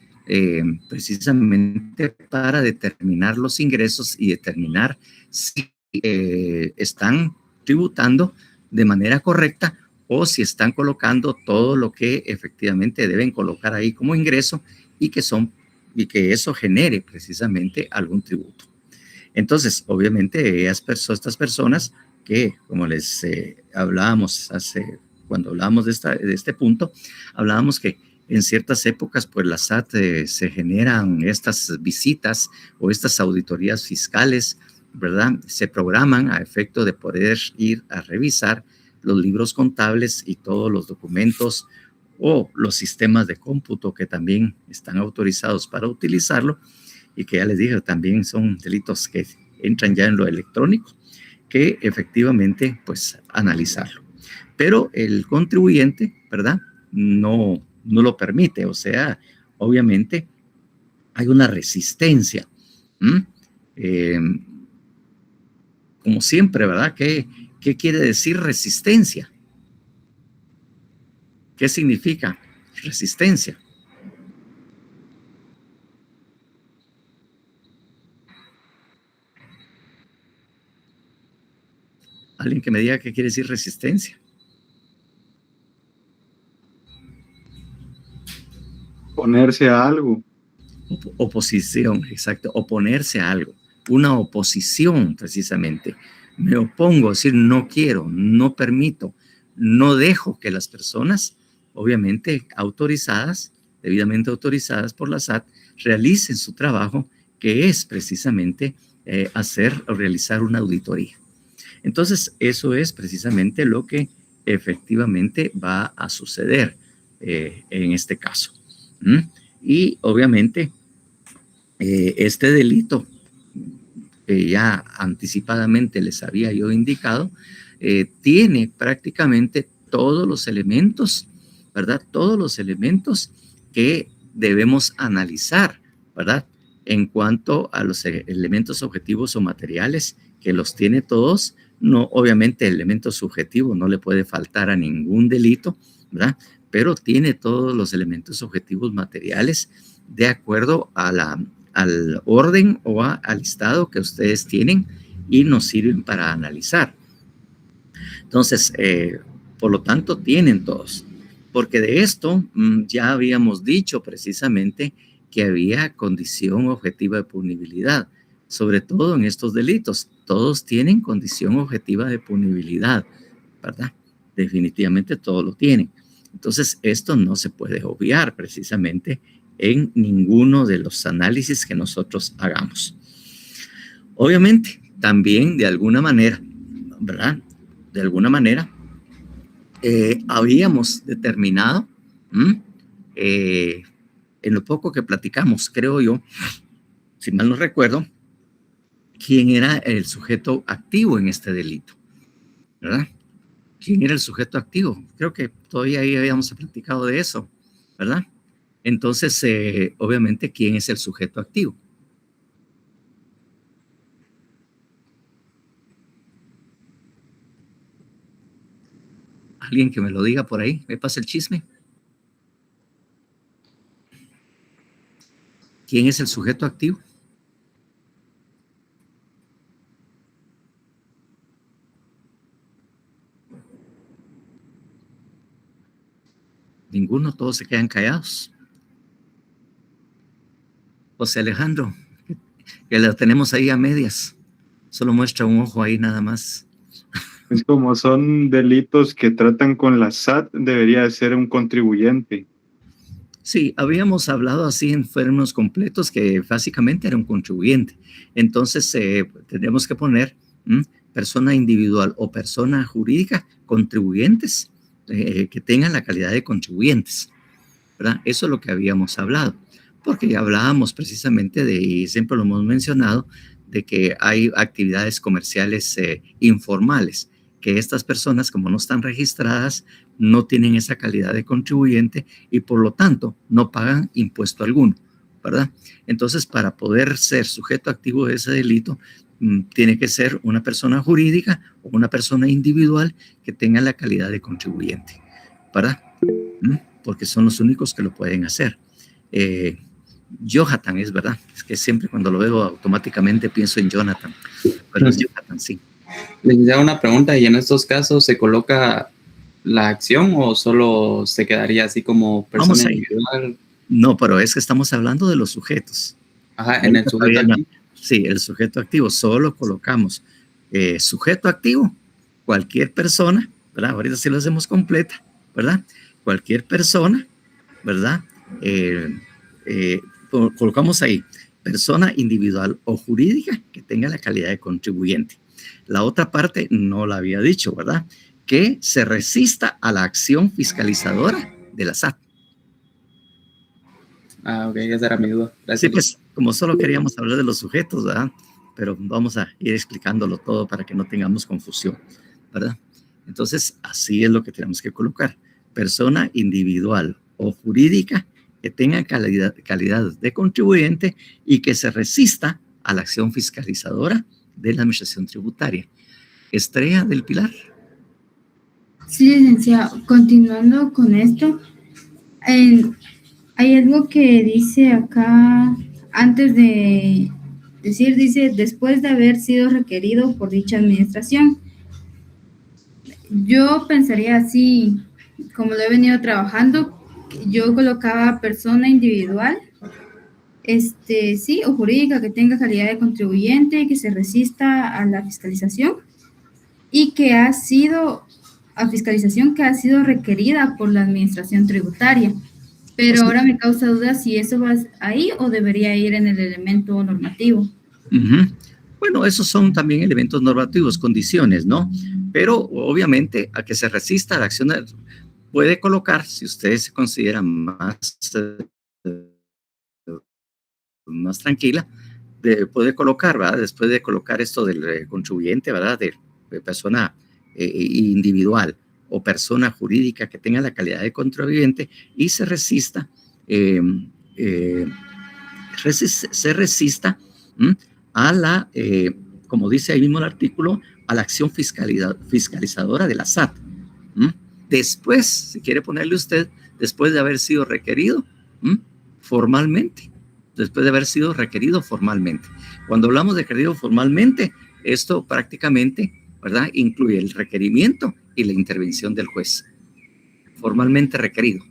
precisamente para determinar los ingresos y determinar si están tributando de manera correcta o si están colocando todo lo que efectivamente deben colocar ahí como ingreso y que eso genere precisamente algún tributo. Entonces, obviamente, estas personas que, como les hablábamos cuando hablábamos de este punto, hablábamos que en ciertas épocas, pues la SAT se generan estas visitas o estas auditorías fiscales, ¿verdad? Se programan a efecto de poder ir a revisar los libros contables y todos los documentos o los sistemas de cómputo que también están autorizados para utilizarlo y que ya les dije, también son delitos que entran ya en lo electrónico, que efectivamente, pues, analizarlo. Pero el contribuyente, ¿verdad? No lo permite, o sea, obviamente hay una resistencia. Como siempre, ¿verdad? ¿Qué quiere decir resistencia? ¿Qué significa resistencia? Alguien que me diga qué quiere decir resistencia. Oponerse a algo. Oposición, exacto. Oponerse a algo. Una oposición, precisamente. Me opongo, es decir, no quiero, no permito, no dejo que las personas, obviamente autorizadas, debidamente autorizadas por la SAT, realicen su trabajo, que es precisamente hacer o realizar una auditoría. Entonces, eso es precisamente lo que efectivamente va a suceder en este caso. Y obviamente, este delito que ya anticipadamente les había yo indicado, tiene prácticamente todos los elementos, ¿verdad? Todos los elementos que debemos analizar, ¿verdad? En cuanto a los elementos objetivos o materiales, que los tiene todos. No, obviamente el elemento subjetivo no le puede faltar a ningún delito, ¿verdad? Pero tiene todos los elementos objetivos materiales de acuerdo a al orden o al listado que ustedes tienen y nos sirven para analizar. Entonces, por lo tanto, tienen todos. Porque de esto ya habíamos dicho precisamente que había condición objetiva de punibilidad, sobre todo en estos delitos. Todos tienen condición objetiva de punibilidad, ¿verdad? Definitivamente todos lo tienen. Entonces, esto no se puede obviar precisamente en ninguno de los análisis que nosotros hagamos. Obviamente, también de alguna manera, ¿verdad? De alguna manera, habíamos determinado, en lo poco que platicamos, creo yo, si mal no recuerdo, quién era el sujeto activo en este delito, ¿verdad? ¿Quién era el sujeto activo? Creo que todavía ahí habíamos platicado de eso, ¿verdad? Entonces, obviamente, ¿quién es el sujeto activo? Alguien que me lo diga por ahí, me pasa el chisme. ¿Quién es el sujeto activo? Ninguno, todos se quedan callados. José Alejandro, que la tenemos ahí a medias, solo muestra un ojo ahí nada más. Es como son delitos que tratan con la SAT, debería de ser un contribuyente. Sí, habíamos hablado así en términos completos que básicamente era un contribuyente. Entonces, tendríamos que poner persona individual o persona jurídica, contribuyentes, que tengan la calidad de contribuyentes, ¿verdad? Eso es lo que habíamos hablado, porque ya hablábamos precisamente de, y siempre lo hemos mencionado, de que hay actividades comerciales informales, que estas personas, como no están registradas, no tienen esa calidad de contribuyente y por lo tanto no pagan impuesto alguno, ¿verdad? Entonces, para poder ser sujeto activo de ese delito, tiene que ser una persona jurídica o una persona individual que tenga la calidad de contribuyente, ¿verdad? Porque son los únicos que lo pueden hacer. Jonathan, es verdad, es que siempre cuando lo veo automáticamente pienso en Jonathan, pero es Jonathan, sí. Les hago una pregunta, ¿y en estos casos se coloca la acción o solo se quedaría así como persona individual? No, pero es que estamos hablando de los sujetos. Ajá, en el sujeto activo. Sí, el sujeto activo, solo colocamos sujeto activo, cualquier persona, ¿verdad? Ahorita sí lo hacemos completa, ¿verdad? Cualquier persona, ¿verdad? Colocamos ahí, persona individual o jurídica que tenga la calidad de contribuyente. La otra parte no la había dicho, ¿verdad? Que se resista a la acción fiscalizadora de la SAT. Ah, ok, esa era mi duda. Gracias. Sí, pues como solo queríamos hablar de los sujetos, ¿verdad? Pero vamos a ir explicándolo todo para que no tengamos confusión, ¿verdad? Entonces, así es lo que tenemos que colocar. Persona individual o jurídica que tenga calidad de contribuyente y que se resista a la acción fiscalizadora de la Administración Tributaria. Estrella del Pilar. Sí, licenciado. Continuando con esto, hay algo que dice acá, antes de decir, dice, después de haber sido requerido por dicha administración. Yo pensaría así, como lo he venido trabajando, yo colocaba persona individual, sí, o jurídica que tenga calidad de contribuyente, que se resista a la fiscalización y que ha sido requerida por la Administración Tributaria. Pero ahora me causa duda si eso va ahí o debería ir en el elemento normativo. Bueno, esos son también elementos normativos, condiciones, ¿no? Pero obviamente a que se resista a la acción puede colocar, si ustedes se consideran más tranquila, puede colocar, ¿verdad? Después de colocar esto del contribuyente, ¿verdad? De persona individual o persona jurídica que tenga la calidad de contribuyente y se resista, se resista a la, como dice ahí mismo el artículo, a la acción fiscalizadora de la SAT. Después, si quiere ponerle usted, después de haber sido requerido formalmente, después de haber sido requerido formalmente. Cuando hablamos de requerido formalmente, esto prácticamente, ¿verdad?, incluye el requerimiento y la intervención del juez. Formalmente requerido.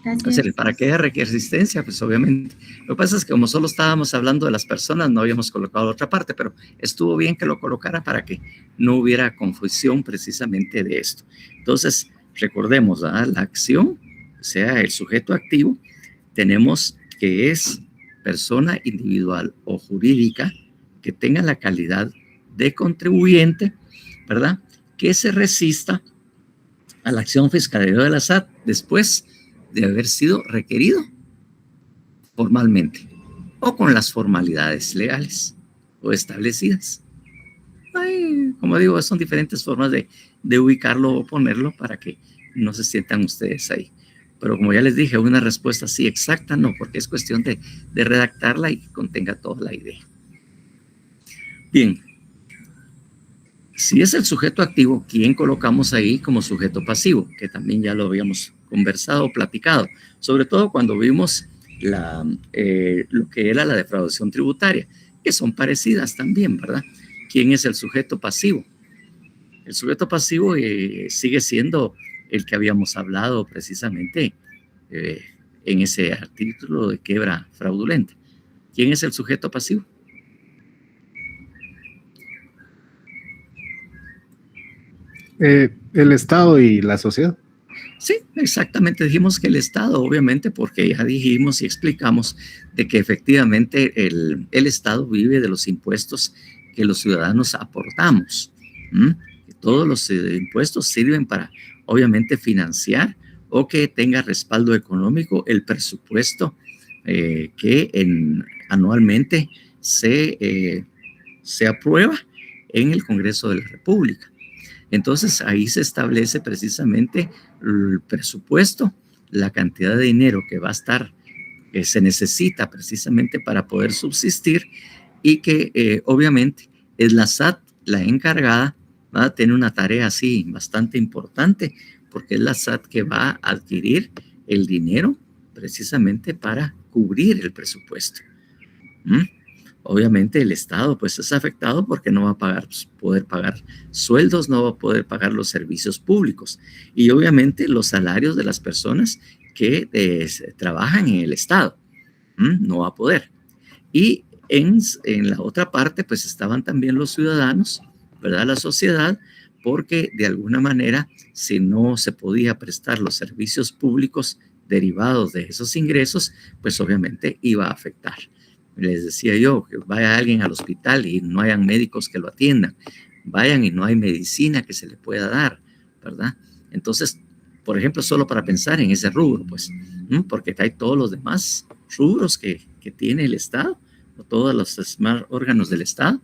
Entonces, ¿para qué resistencia? Pues obviamente. Lo que pasa es que como solo estábamos hablando de las personas, no habíamos colocado la otra parte, pero estuvo bien que lo colocara para que no hubiera confusión precisamente de esto. Entonces, recordemos, ¿verdad?, la acción, o sea, el sujeto activo, tenemos que es persona individual o jurídica que tenga la calidad de contribuyente, ¿verdad?, que se resista a la acción fiscalizadora de la SAT después de haber sido requerido formalmente o con las formalidades legales o establecidas. Como digo, son diferentes formas de ubicarlo o ponerlo para que no se sientan ustedes ahí. Pero como ya les dije, una respuesta así exacta no, porque es cuestión de redactarla y que contenga toda la idea. Bien. Si es el sujeto activo, ¿quién colocamos ahí como sujeto pasivo? Que también ya lo habíamos conversado, platicado, sobre todo cuando vimos lo que era la defraudación tributaria, que son parecidas también, ¿verdad? ¿Quién es el sujeto pasivo? El sujeto pasivo sigue siendo el que habíamos hablado precisamente en ese artículo de quiebra fraudulenta. ¿Quién es el sujeto pasivo? El Estado y la sociedad. Sí, exactamente. Dijimos que el Estado, obviamente, porque ya dijimos y explicamos de que efectivamente el Estado vive de los impuestos que los ciudadanos aportamos. Todos los impuestos sirven para, obviamente, financiar o que tenga respaldo económico el presupuesto que anualmente se aprueba en el Congreso de la República. Entonces, ahí se establece precisamente el presupuesto, la cantidad de dinero que va a estar, que se necesita precisamente para poder subsistir y que obviamente es la SAT la encargada, va a tener una tarea así bastante importante porque es la SAT que va a adquirir el dinero precisamente para cubrir el presupuesto. Obviamente el Estado pues es afectado porque no va a poder pagar sueldos, no va a poder pagar los servicios públicos y obviamente los salarios de las personas que trabajan en el Estado, no va a poder. Y en la otra parte pues estaban también los ciudadanos, ¿verdad? La sociedad, porque de alguna manera si no se podía prestar los servicios públicos derivados de esos ingresos, pues obviamente iba a afectar. Les decía yo, que vaya alguien al hospital y no hayan médicos que lo atiendan, vayan y no hay medicina que se le pueda dar, ¿verdad? Entonces, por ejemplo, solo para pensar en ese rubro, pues, porque hay todos los demás rubros que tiene el Estado, o todos los demás órganos del Estado,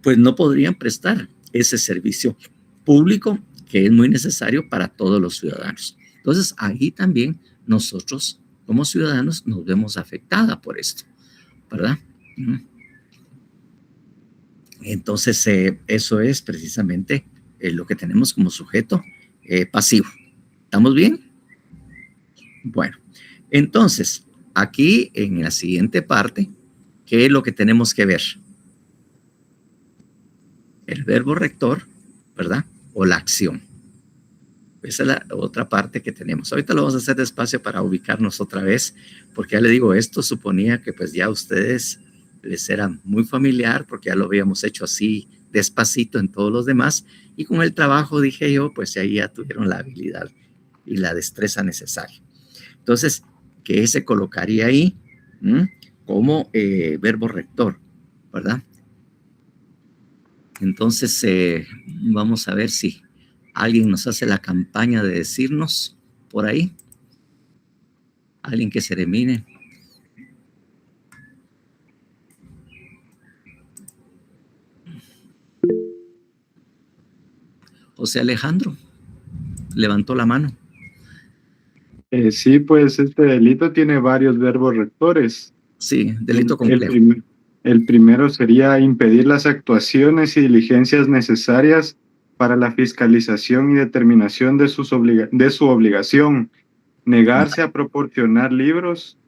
pues no podrían prestar ese servicio público que es muy necesario para todos los ciudadanos. Entonces, ahí también nosotros, como ciudadanos, nos vemos afectados por esto, ¿verdad? Entonces, eso es precisamente lo que tenemos como sujeto pasivo. ¿Estamos bien? Bueno, entonces, aquí en la siguiente parte, ¿qué es lo que tenemos que ver? El verbo rector, ¿verdad? O la acción. Esa es la otra parte que tenemos. Ahorita lo vamos a hacer despacio para ubicarnos otra vez, porque ya le digo, esto suponía que pues ya a ustedes les era muy familiar, porque ya lo habíamos hecho así despacito en todos los demás, y con el trabajo, dije yo, pues ahí ya tuvieron la habilidad y la destreza necesaria. Entonces, ¿qué se colocaría ahí? Como verbo rector, ¿verdad? Entonces, vamos a ver si alguien nos hace la campaña de decirnos por ahí. Alguien que se termine. José Alejandro levantó la mano. Sí, pues este delito tiene varios verbos rectores. Sí, delito complejo. El primero sería impedir las actuaciones y diligencias necesarias para la fiscalización y determinación de su obligación, negarse a proporcionar libros,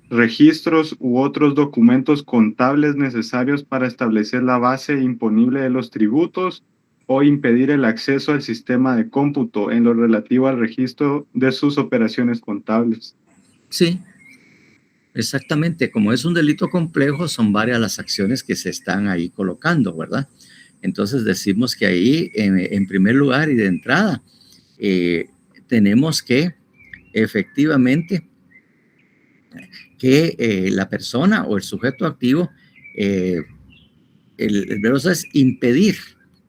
registros u otros documentos contables necesarios para establecer la base imponible de los tributos o impedir el acceso al sistema de cómputo en lo relativo al registro de sus operaciones contables. Sí, exactamente. Como es un delito complejo, son varias las acciones que se están ahí colocando, ¿verdad? Entonces decimos que ahí, en primer lugar y de entrada, tenemos que efectivamente que la persona o el sujeto activo, el verbo es impedir,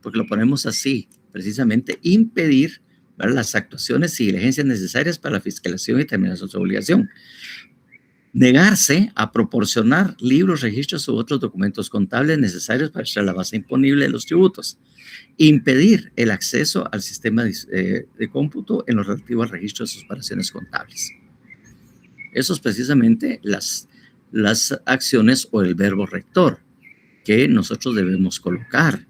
porque lo ponemos así, precisamente impedir, ¿verdad?, las actuaciones y diligencias necesarias para la fiscalización y determinación de su obligación. Negarse a proporcionar libros, registros u otros documentos contables necesarios para extraer la base imponible de los tributos. Impedir el acceso al sistema de cómputo en lo relativo al registro de sus operaciones contables. Eso es precisamente las acciones o el verbo rector que nosotros debemos colocar.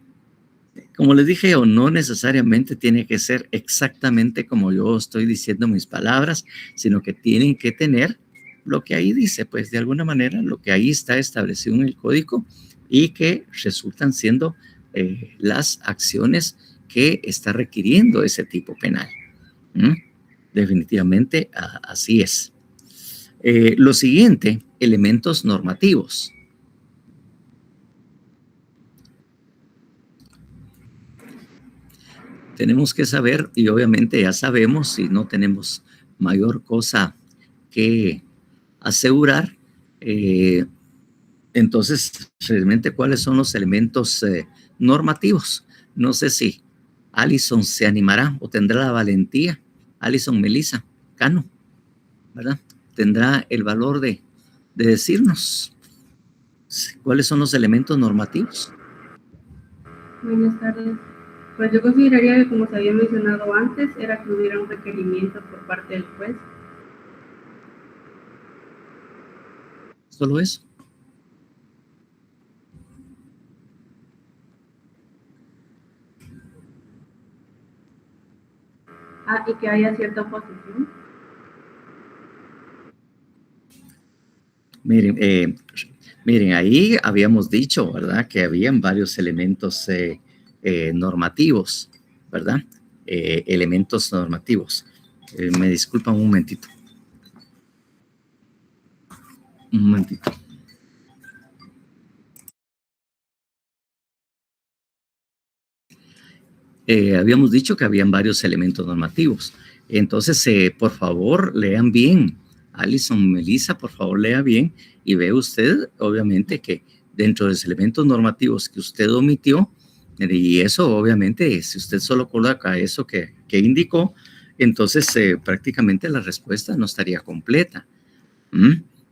Como les dije, o no necesariamente tiene que ser exactamente como yo estoy diciendo mis palabras, sino que tienen que tener lo que ahí dice, pues de alguna manera lo que ahí está establecido en el código y que resultan siendo las acciones que está requiriendo ese tipo penal. Definitivamente así es. Lo siguiente, elementos normativos. Tenemos que saber, y obviamente ya sabemos, si no tenemos mayor cosa que asegurar, entonces realmente cuáles son los elementos normativos. No sé si Alison se animará o tendrá la valentía, Alison Melissa Cano, ¿verdad? Tendrá el valor de decirnos cuáles son los elementos normativos. Buenas tardes. Pues yo consideraría que, como se había mencionado antes, era que hubiera un requerimiento por parte del juez. Solo eso. Y que haya cierta oposición. Miren, ahí habíamos dicho, ¿verdad?, que habían varios elementos normativos, ¿verdad? Elementos normativos. Me disculpan un momentito. Un momentito. Habíamos dicho que habían varios elementos normativos. Entonces, por favor, lean bien. Alison, Melissa, por favor, lea bien y ve usted, obviamente, que dentro de los elementos normativos que usted omitió, y eso, obviamente, si usted solo coloca eso que indicó, entonces prácticamente la respuesta no estaría completa.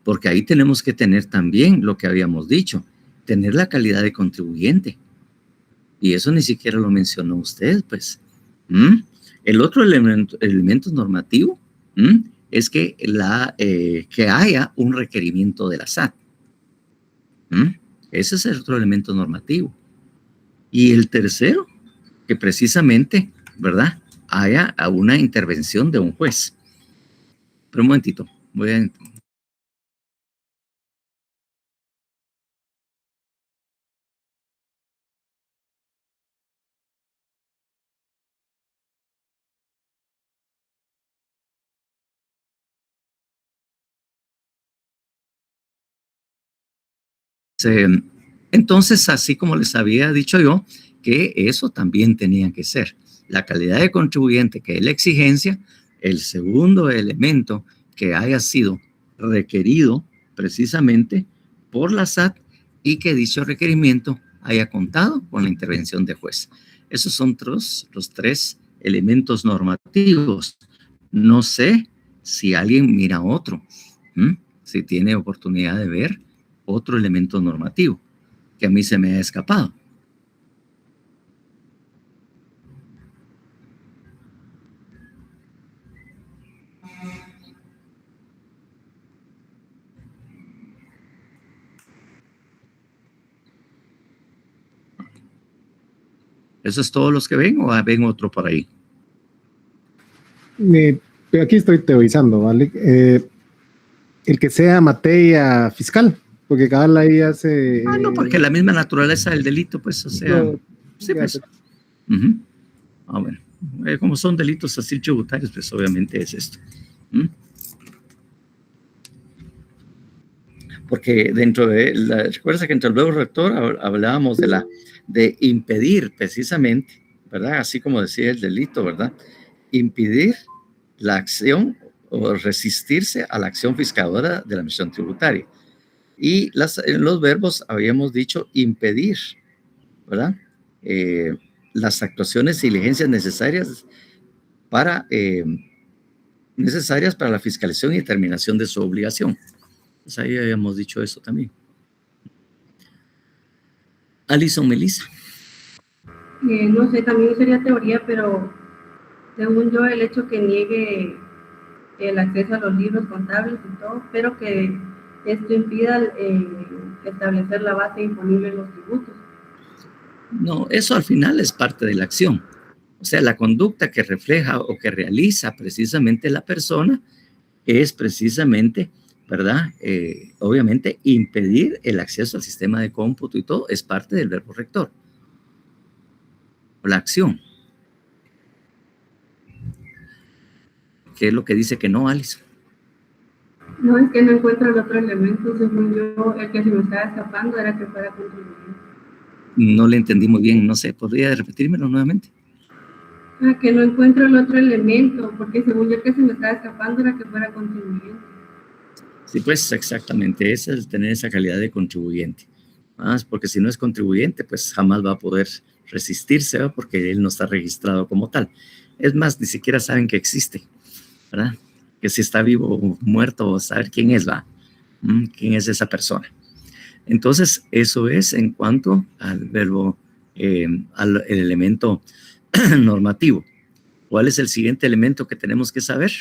Porque ahí tenemos que tener también lo que habíamos dicho, tener la calidad de contribuyente. Y eso ni siquiera lo mencionó usted, pues. El otro elemento normativo es que, que haya un requerimiento de la SAT. Ese es el otro elemento normativo. Y el tercero, que precisamente, ¿verdad?, haya una intervención de un juez. Pero un momentito, voy a... Entonces, así como les había dicho yo, que eso también tenía que ser. La calidad de contribuyente, que es la exigencia, el segundo elemento que haya sido requerido precisamente por la SAT y que dicho requerimiento haya contado con la intervención de juez. Esos son los tres elementos normativos. No sé si alguien mira otro, si tiene oportunidad de ver otro elemento normativo que a mí se me ha escapado. ¿Eso es todos los que ven o ven otro por ahí? Aquí estoy teorizando, ¿vale? El que sea materia fiscal, porque cada ley hace... no, porque la misma naturaleza del delito, pues, o sea... No, sí, pues. Bueno, como son delitos así tributarios, pues obviamente es esto. Porque dentro de recuerda que entre el verbo rector hablábamos de impedir precisamente, ¿verdad? Así como decía el delito, ¿verdad? Impedir la acción o resistirse a la acción fiscadora de la administración tributaria. Y en los verbos habíamos dicho impedir, ¿verdad? Las actuaciones y diligencias necesarias para la fiscalización y determinación de su obligación. Pues ahí habíamos dicho eso también. Alison, Melissa. No sé, también sería teoría, pero según yo el hecho que niegue el acceso a los libros contables y todo, pero que esto impida establecer la base imponible en los tributos. No, eso al final es parte de la acción. O sea, la conducta que refleja o que realiza precisamente la persona es precisamente, ¿verdad? Obviamente, impedir el acceso al sistema de cómputo y todo es parte del verbo rector. La acción. ¿Qué es lo que dice que no, Alice? No, es que no encuentro el otro elemento. Según yo, el que se me estaba escapando era que fuera contribuyente. No le entendí muy bien, no sé, ¿podría repetírmelo nuevamente? Que no encuentro el otro elemento, porque según yo el que se me estaba escapando era que fuera contribuyente. Sí, pues exactamente, es el tener esa calidad de contribuyente. Porque si no es contribuyente, pues jamás va a poder resistirse, ¿verdad? Porque él no está registrado como tal. Es más, ni siquiera saben que existe, ¿verdad? Que si está vivo o muerto, saber quién es, ¿va? ¿Quién es esa persona? Entonces, eso es en cuanto al verbo, al elemento normativo. ¿Cuál es el siguiente elemento que tenemos que saber?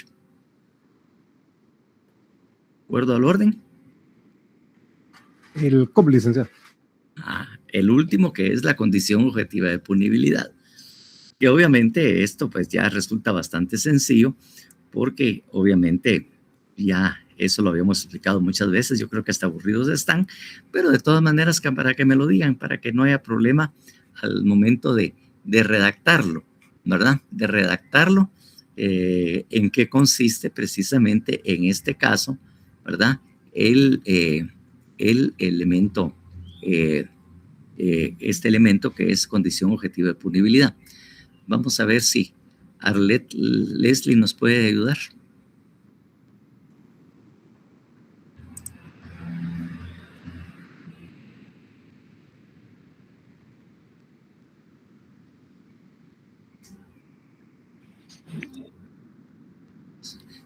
¿De acuerdo al orden? El COP, licenciado. El último, que es la condición objetiva de punibilidad. Y obviamente esto pues ya resulta bastante sencillo porque obviamente ya eso lo habíamos explicado muchas veces, yo creo que hasta aburridos están, pero de todas maneras para que me lo digan, para que no haya problema al momento de redactarlo, ¿verdad? De redactarlo, en qué consiste precisamente en este caso, ¿verdad? El elemento, este elemento que es condición objetiva de punibilidad. Vamos a ver si Arlette Leslie nos puede ayudar.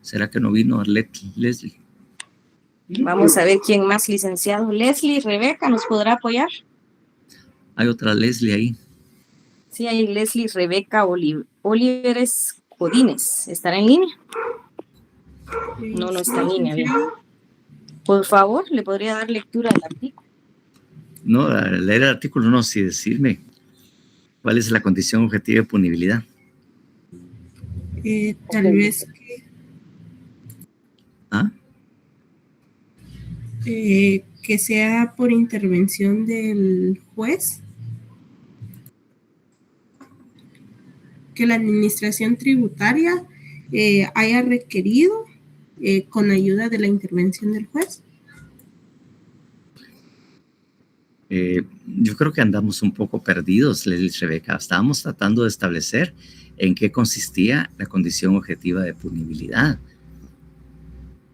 ¿Será que no vino Arlette Leslie? Vamos a ver quién más, licenciado. Leslie, Rebeca, ¿nos podrá apoyar? Hay otra Leslie ahí. Sí, hay Leslie Rebeca Oliveres Codines. ¿Estará en línea? No está en línea. Bien. Por favor, ¿le podría dar lectura del artículo? No, leer el artículo no, sí decirme cuál es la condición objetiva de punibilidad. Tal vez que sea por intervención del juez, que la administración tributaria haya requerido con ayuda de la intervención del juez. Yo creo que andamos un poco perdidos, Rebeca. Estábamos tratando de establecer en qué consistía la condición objetiva de punibilidad.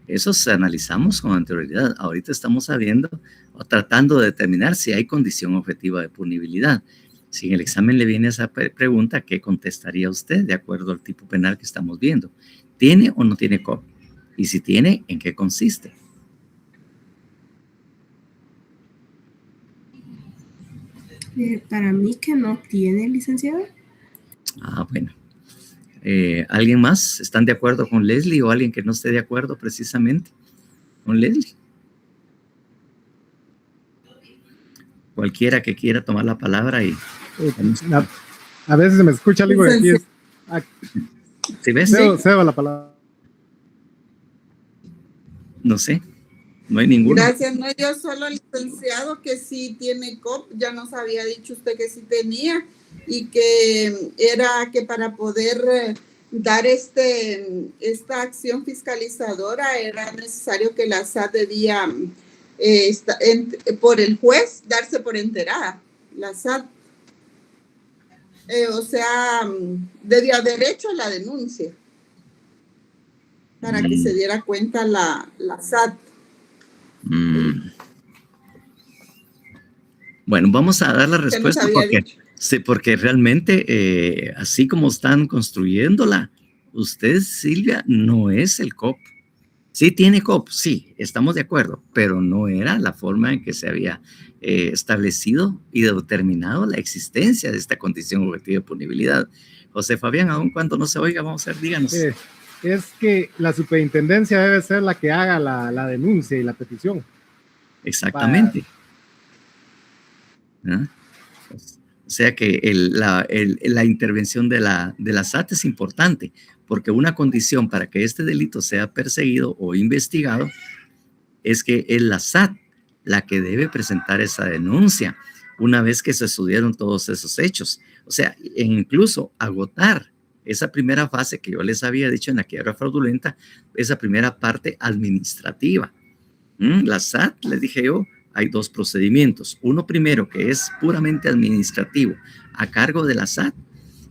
Eso se analizamos con anterioridad. Ahorita estamos sabiendo o tratando de determinar si hay condición objetiva de punibilidad. Si en el examen le viene esa pregunta, ¿qué contestaría usted de acuerdo al tipo penal que estamos viendo? ¿Tiene o no tiene COP? Y si tiene, ¿en qué consiste? Para mí que no tiene, licenciado. Bueno. ¿Alguien más? ¿Están de acuerdo con Leslie o alguien que no esté de acuerdo precisamente con Leslie? Cualquiera que quiera tomar la palabra y... A veces se me escucha algo de aquí. ¿Sí ves? Cedo la palabra. No sé. No hay ninguno. Gracias, no, yo solo licenciado que sí tiene COP, ya nos había dicho usted que sí tenía y que era que para poder dar esta acción fiscalizadora era necesario que la SAT debía por el juez darse por enterada, la SAT. O sea, debía haber hecho la denuncia para que se diera cuenta la SAT. Bueno, vamos a dar la respuesta porque realmente así como están construyéndola, usted, Silvia, no es el COP. Sí tiene COP, sí, estamos de acuerdo, pero no era la forma en que se había establecido y determinado la existencia de esta condición objetiva de punibilidad. José Fabián, aun cuando no se oiga, vamos a ver, díganos. Es que la superintendencia debe ser la que haga la denuncia y la petición. Exactamente. ¿Ah? O sea que la intervención de la SAT es importante, porque una condición para que este delito sea perseguido o investigado es que es la SAT la que debe presentar esa denuncia una vez que se estudiaron todos esos hechos. O sea, incluso agotar esa primera fase que yo les había dicho en la quiebra fraudulenta, esa primera parte administrativa. La SAT, les dije yo, hay dos procedimientos. Uno primero que es puramente administrativo a cargo de la SAT,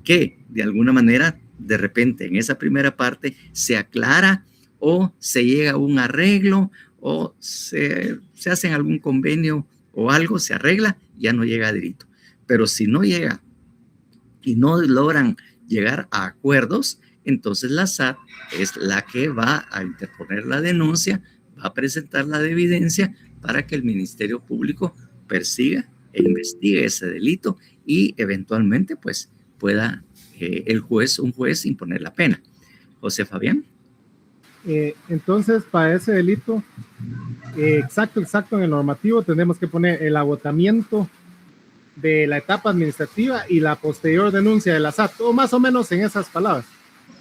que de alguna manera de repente en esa primera parte se aclara o se llega a un arreglo o se hace algún convenio o algo, se arregla, ya no llega a delito. Pero si no llega y no logran llegar a acuerdos, entonces la SAT es la que va a interponer la denuncia, va a presentar la evidencia para que el Ministerio Público persiga e investigue ese delito y eventualmente pues pueda un juez imponer la pena. José Fabián. Entonces, para ese delito, exacto en el normativo tenemos que poner el agotamiento de la etapa administrativa y la posterior denuncia de la SAT, o más o menos en esas palabras.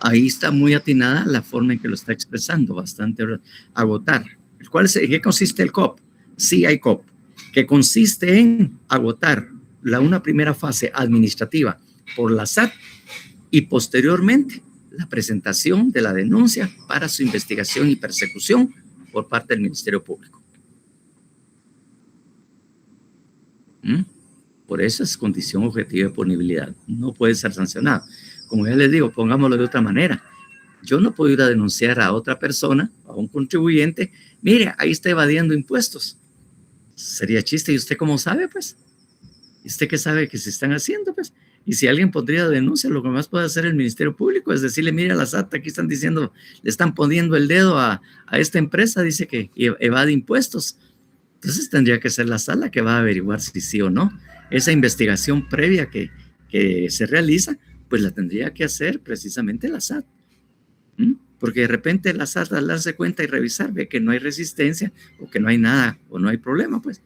Ahí está muy atinada la forma en que lo está expresando, bastante agotar. ¿En qué consiste el COP? Sí hay COP, que consiste en agotar una primera fase administrativa por la SAT y posteriormente la presentación de la denuncia para su investigación y persecución por parte del Ministerio Público. Por eso es condición objetiva de punibilidad. No puede ser sancionado. Como ya les digo, pongámoslo de otra manera. Yo no puedo ir a denunciar a otra persona, a un contribuyente, mire, ahí está evadiendo impuestos. Sería chiste. ¿Y usted cómo sabe, pues? ¿Y usted qué sabe que se están haciendo, pues? Y si alguien pondría denuncia, lo que más puede hacer el Ministerio Público es decirle, mire a la SAT, aquí están diciendo, le están poniendo el dedo a esta empresa, dice que evade impuestos. Entonces tendría que ser la SAT la que va a averiguar si sí o no. Esa investigación previa que se realiza, pues la tendría que hacer precisamente la SAT. Porque de repente la SAT al darse cuenta y revisar ve que no hay resistencia o que no hay nada o no hay problema, pues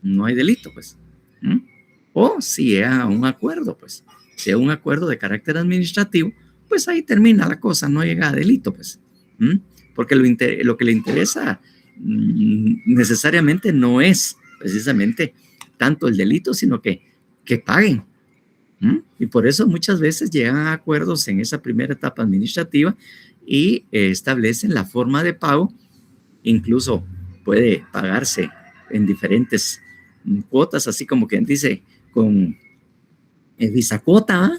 no hay delito, pues. O si hay un acuerdo, pues si hay un acuerdo de carácter administrativo, pues ahí termina la cosa, no llega a delito, pues. Porque lo que le interesa necesariamente no es precisamente tanto el delito, sino que paguen. Y por eso muchas veces llegan a acuerdos en esa primera etapa administrativa y establecen la forma de pago. Incluso puede pagarse en diferentes cuotas, así como quien dice, con bisacuota,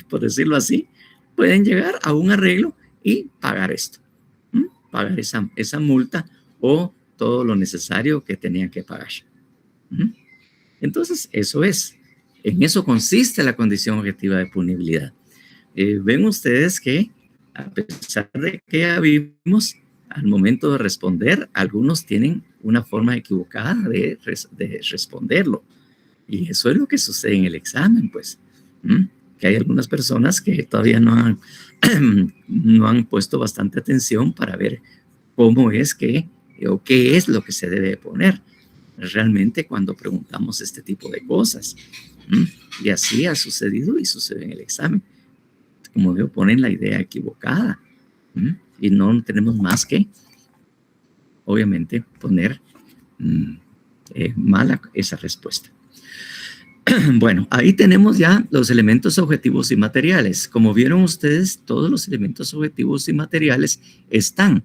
por decirlo así, pueden llegar a un arreglo y pagar esto, pagar esa multa o todo lo necesario que tenían que pagar. Entonces, en eso consiste la condición objetiva de punibilidad. Ven ustedes que, a pesar de que ya vimos, al momento de responder, algunos tienen una forma equivocada de responderlo. Y eso es lo que sucede en el examen, pues. Que hay algunas personas que todavía no han puesto bastante atención para ver cómo es que, o qué es lo que se debe poner realmente cuando preguntamos este tipo de cosas. Y así ha sucedido y sucede en el examen. Como veo, ponen la idea equivocada. Y no tenemos más que, obviamente, poner mala esa respuesta. Bueno, ahí tenemos ya los elementos objetivos y materiales. Como vieron ustedes, todos los elementos objetivos y materiales están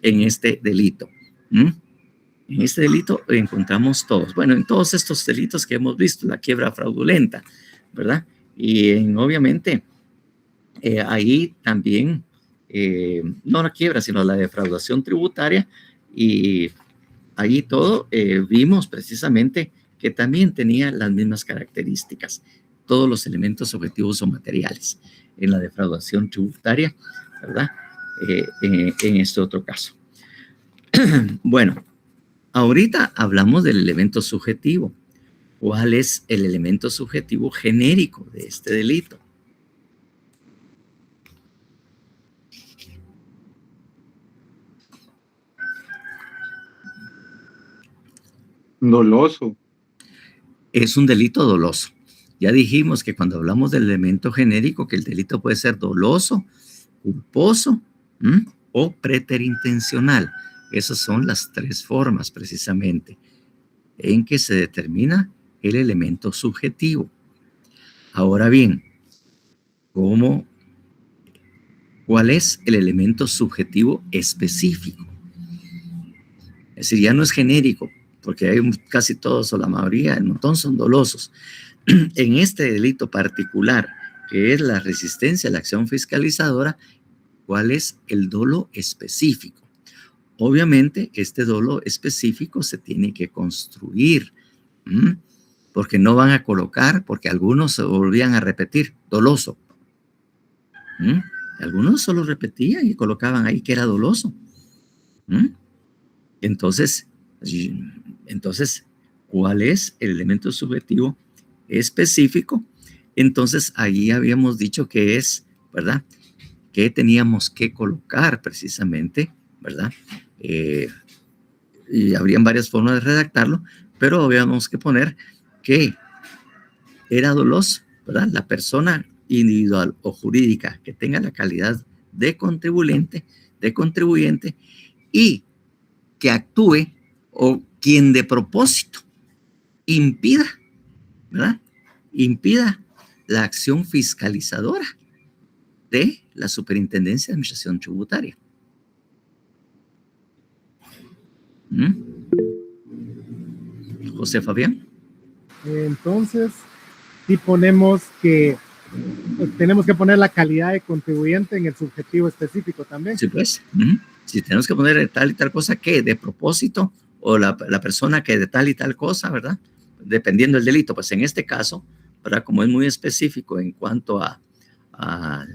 en este delito. En este delito encontramos todos. Bueno, en todos estos delitos que hemos visto, la quiebra fraudulenta, ¿verdad? Y obviamente ahí también, no la quiebra, sino la defraudación tributaria, y ahí todo vimos precisamente que también tenía las mismas características, todos los elementos objetivos o materiales en la defraudación tributaria, ¿verdad? En este otro caso. Bueno, ahorita hablamos del elemento subjetivo. ¿Cuál es el elemento subjetivo genérico de este delito? Doloso. Es un delito doloso. Ya dijimos que cuando hablamos del elemento genérico, que el delito puede ser doloso, culposo o preterintencional. Esas son las tres formas precisamente en que se determina el elemento subjetivo. Ahora bien, ¿cuál es el elemento subjetivo específico? Es decir, ya no es genérico, porque hay casi todos o la mayoría, el montón son dolosos. En este delito particular, que es la resistencia a la acción fiscalizadora, ¿cuál es el dolo específico? Obviamente, este dolo específico se tiene que construir, porque no van a colocar, porque algunos se volvían a repetir, doloso. Algunos solo repetían y colocaban ahí que era doloso. Entonces, ¿cuál es el elemento subjetivo específico? Entonces, ahí habíamos dicho que es, ¿verdad? Que teníamos que colocar precisamente, ¿verdad? Y habrían varias formas de redactarlo, pero habíamos que poner que era doloso, ¿verdad? La persona individual o jurídica que tenga la calidad de contribuyente y que actúe o quien de propósito impida, ¿verdad? Impida la acción fiscalizadora de la Superintendencia de Administración Tributaria. José Fabián. Entonces, si ponemos que tenemos que poner la calidad de contribuyente en el subjetivo específico también. Sí, pues. Si tenemos que poner tal y tal cosa que de propósito, o la persona que de tal y tal cosa, ¿verdad? Dependiendo del delito, pues en este caso, ¿verdad? Como es muy específico en cuanto al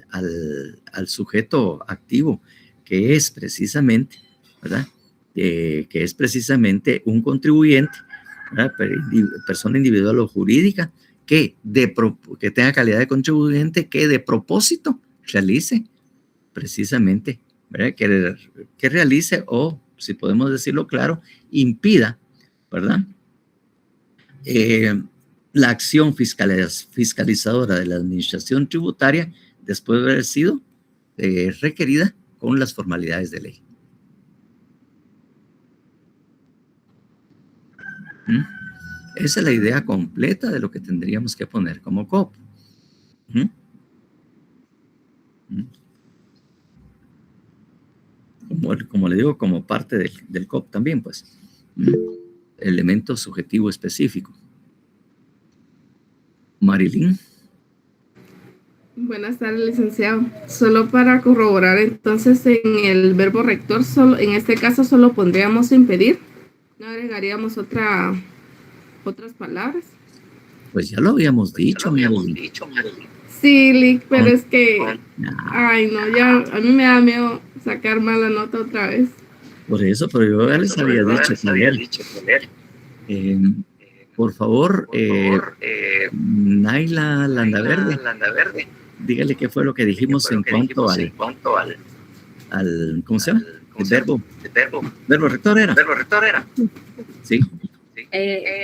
sujeto activo, que es precisamente, ¿verdad? Que es precisamente un contribuyente, ¿verdad? Persona individual o jurídica, que tenga calidad de contribuyente, que de propósito realice precisamente, ¿verdad? Que realice, o si podemos decirlo claro, impida, ¿verdad? La acción fiscalizadora de la administración tributaria después de haber sido requerida con las formalidades de ley. Esa es la idea completa de lo que tendríamos que poner como COP. Como le digo, como parte del COP también, pues. elemento subjetivo específico. Marilyn. Buenas tardes, licenciado. Solo para corroborar, entonces, en el verbo rector, en este caso solo pondríamos impedir, no agregaríamos otras palabras. Pues ya lo habíamos dicho, Marilyn. Sí, Lick, pero es que, ay, no, ya a mí me da miedo sacar mala nota otra vez. Por eso, pero yo ya les había dicho que por favor, Naila Landaverde, dígale qué fue lo que dijimos en cuanto al ¿cómo se llama? El verbo rector era. Sí.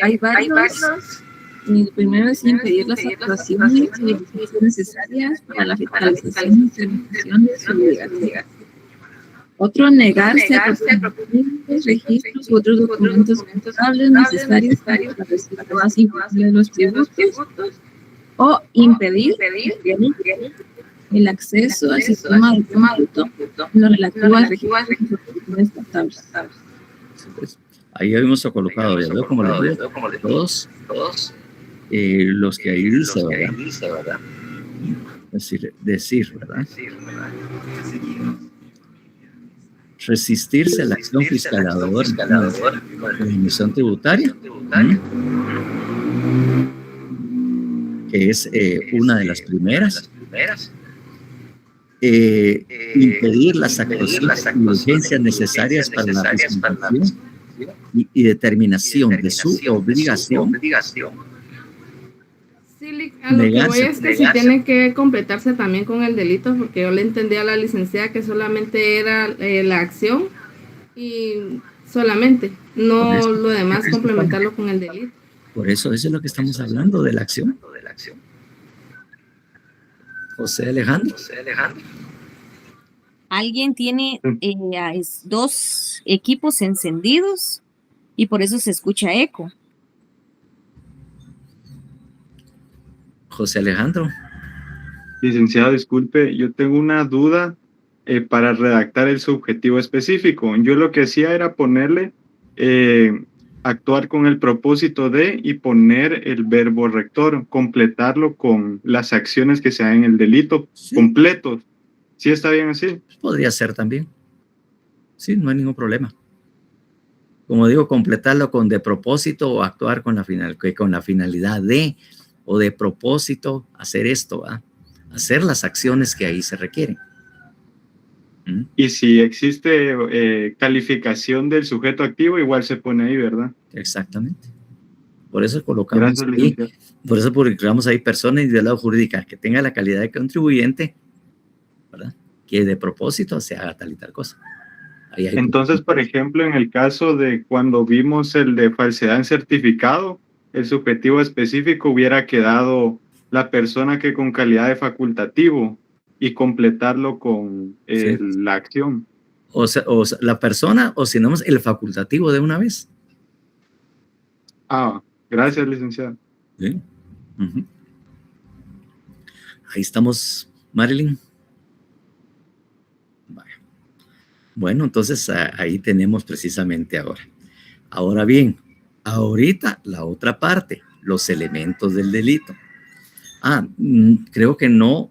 Hay varios. El primero es impedir las actuaciones y diligencias necesarias para la fiscalización y certificación de su obligación. Otro, negarse a proporcionar registros u otros documentos contables necesarios para la recaudación de los tributos. O impedir el acceso al sistema de cómputo en lo relativo al registro de los contables. Ahí habíamos colocado, ya veo como todos los que ahí dice, ¿verdad? Decir, ¿verdad? Resistirse a la acción fiscaladora de la emisión tributaria, que es una de las primeras. Impedir las actuaciones y diligencias necesarias para la fiscalización y determinación de su obligación. Sí, a lo que voy es que si tiene que completarse también con el delito, porque yo le entendí a la licenciada que solamente era la acción y solamente, no lo demás complementarlo con el delito. Por eso es lo que estamos hablando, de la acción. José Alejandro. Alguien tiene dos equipos encendidos y por eso se escucha eco. José Alejandro. Licenciado, disculpe, yo tengo una duda para redactar el subjetivo específico. Yo lo que hacía era ponerle actuar con el propósito de y poner el verbo rector, completarlo con las acciones que se dan en el delito completos. ¿Sí está bien así? Podría ser también. Sí, no hay ningún problema. Como digo, completarlo con de propósito o actuar con la finalidad de, o de propósito hacer esto, ¿verdad? Hacer las acciones que ahí se requieren. Y si existe calificación del sujeto activo, igual se pone ahí, ¿verdad? Exactamente. Por eso colocamos ahí, por eso publicamos ahí persona individual jurídica que tenga la calidad de contribuyente, ¿verdad? Que de propósito se haga tal y tal cosa. Entonces, por ejemplo, en el caso de cuando vimos el de falsedad en certificado, el subjetivo específico hubiera quedado la persona que con calidad de facultativo y completarlo con la acción. O sea, la persona, o si no, el facultativo de una vez. Gracias, licenciado. ¿Sí? Ahí estamos, Marilyn. Bueno, entonces ahí tenemos precisamente ahora. Ahora bien, ahorita la otra parte, los elementos del delito. Creo que no,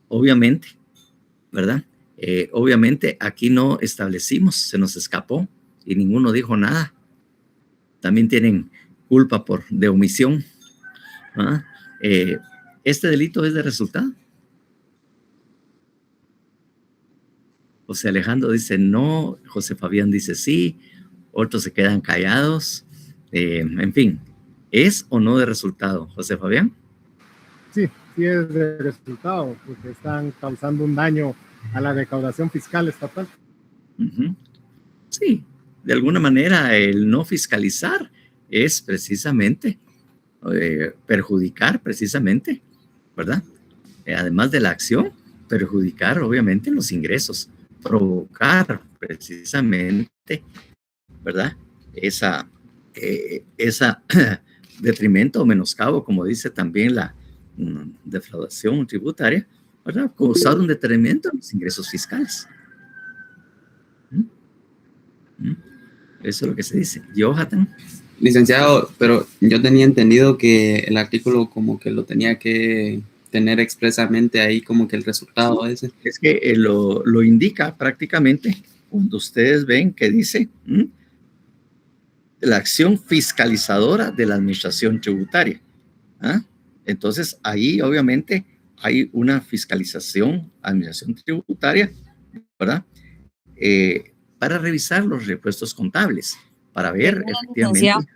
obviamente, ¿verdad? Obviamente aquí no establecimos, se nos escapó y ninguno dijo nada. También tienen culpa de omisión. ¿Este delito es de resultado? José Alejandro dice no, José Fabián dice sí, otros se quedan callados. En fin, ¿es o no de resultado, José Fabián? Sí, sí es de resultado, porque están causando un daño a la recaudación fiscal estatal. Sí, de alguna manera el no fiscalizar es precisamente perjudicar precisamente, ¿verdad? Además de la acción, perjudicar obviamente los ingresos, provocar precisamente, ¿verdad? Esa detrimento o menoscabo, como dice también la defraudación tributaria, ¿verdad? Causar un detrimento en los ingresos fiscales. Eso es lo que se dice. Johathan. Licenciado, pero yo tenía entendido que el artículo como que lo tenía que tener expresamente ahí como que el resultado ese. Es que lo indica prácticamente cuando ustedes ven que dice la acción fiscalizadora de la administración tributaria. ¿Ah? Entonces ahí obviamente hay una fiscalización, administración tributaria, ¿verdad? Para revisar los repuestos contables, para ver efectivamente.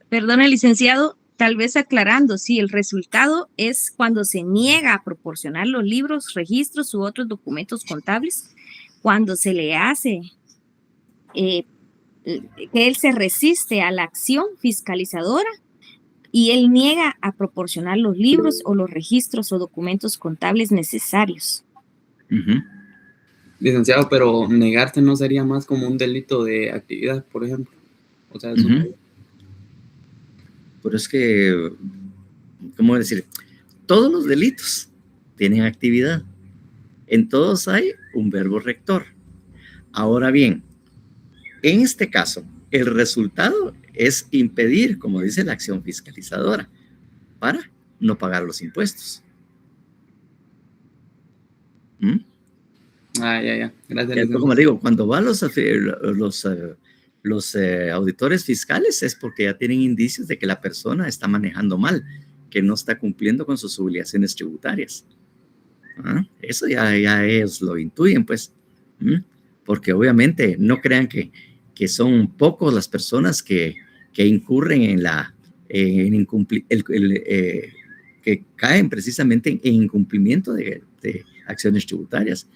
Perdone, licenciado, tal vez aclarando, si el resultado es cuando se niega a proporcionar los libros, registros u otros documentos contables, cuando se le hace que él se resiste a la acción fiscalizadora y él niega a proporcionar los libros o los registros o documentos contables necesarios. Licenciado, pero negarse no sería más como un delito de actividad, por ejemplo. O sea, eso Pero es que, ¿cómo decir? Todos los delitos tienen actividad. En todos hay un verbo rector. Ahora bien, en este caso, el resultado es impedir, como dice la acción fiscalizadora, para no pagar los impuestos. Ya. Gracias. Entonces, como digo, cuando van los auditores fiscales es porque ya tienen indicios de que la persona está manejando mal, que no está cumpliendo con sus obligaciones tributarias. Eso ya ellos lo intuyen, pues. Porque obviamente no crean que son pocos las personas que incurren que caen precisamente en incumplimiento de acciones tributarias.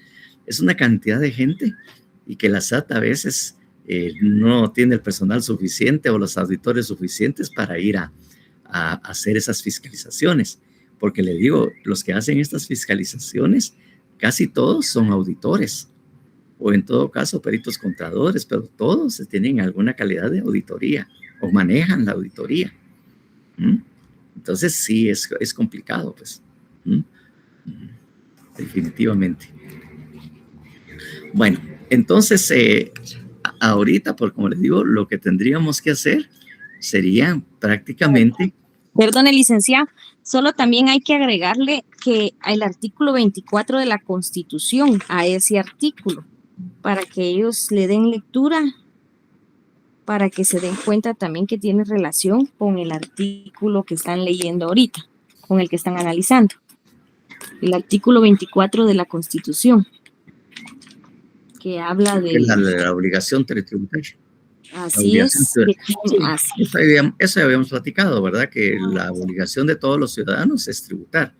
Es una cantidad de gente y que la SAT a veces no tiene el personal suficiente o los auditores suficientes para ir a hacer esas fiscalizaciones. Porque le digo, los que hacen estas fiscalizaciones, casi todos son auditores o en todo caso peritos contadores, pero todos tienen alguna calidad de auditoría o manejan la auditoría. Entonces sí, es complicado, pues. Definitivamente. Bueno, entonces ahorita, por como les digo, lo que tendríamos que hacer sería prácticamente... Perdone, licenciado, solo también hay que agregarle que el artículo 24 de la Constitución a ese artículo, para que ellos le den lectura, para que se den cuenta también que tiene relación con el artículo que están leyendo ahorita, con el que están analizando. El artículo 24 de la Constitución, que habla de... La obligación tributaria. Así es. Eso ya habíamos platicado, ¿verdad? Que la obligación de todos los ciudadanos es tributar.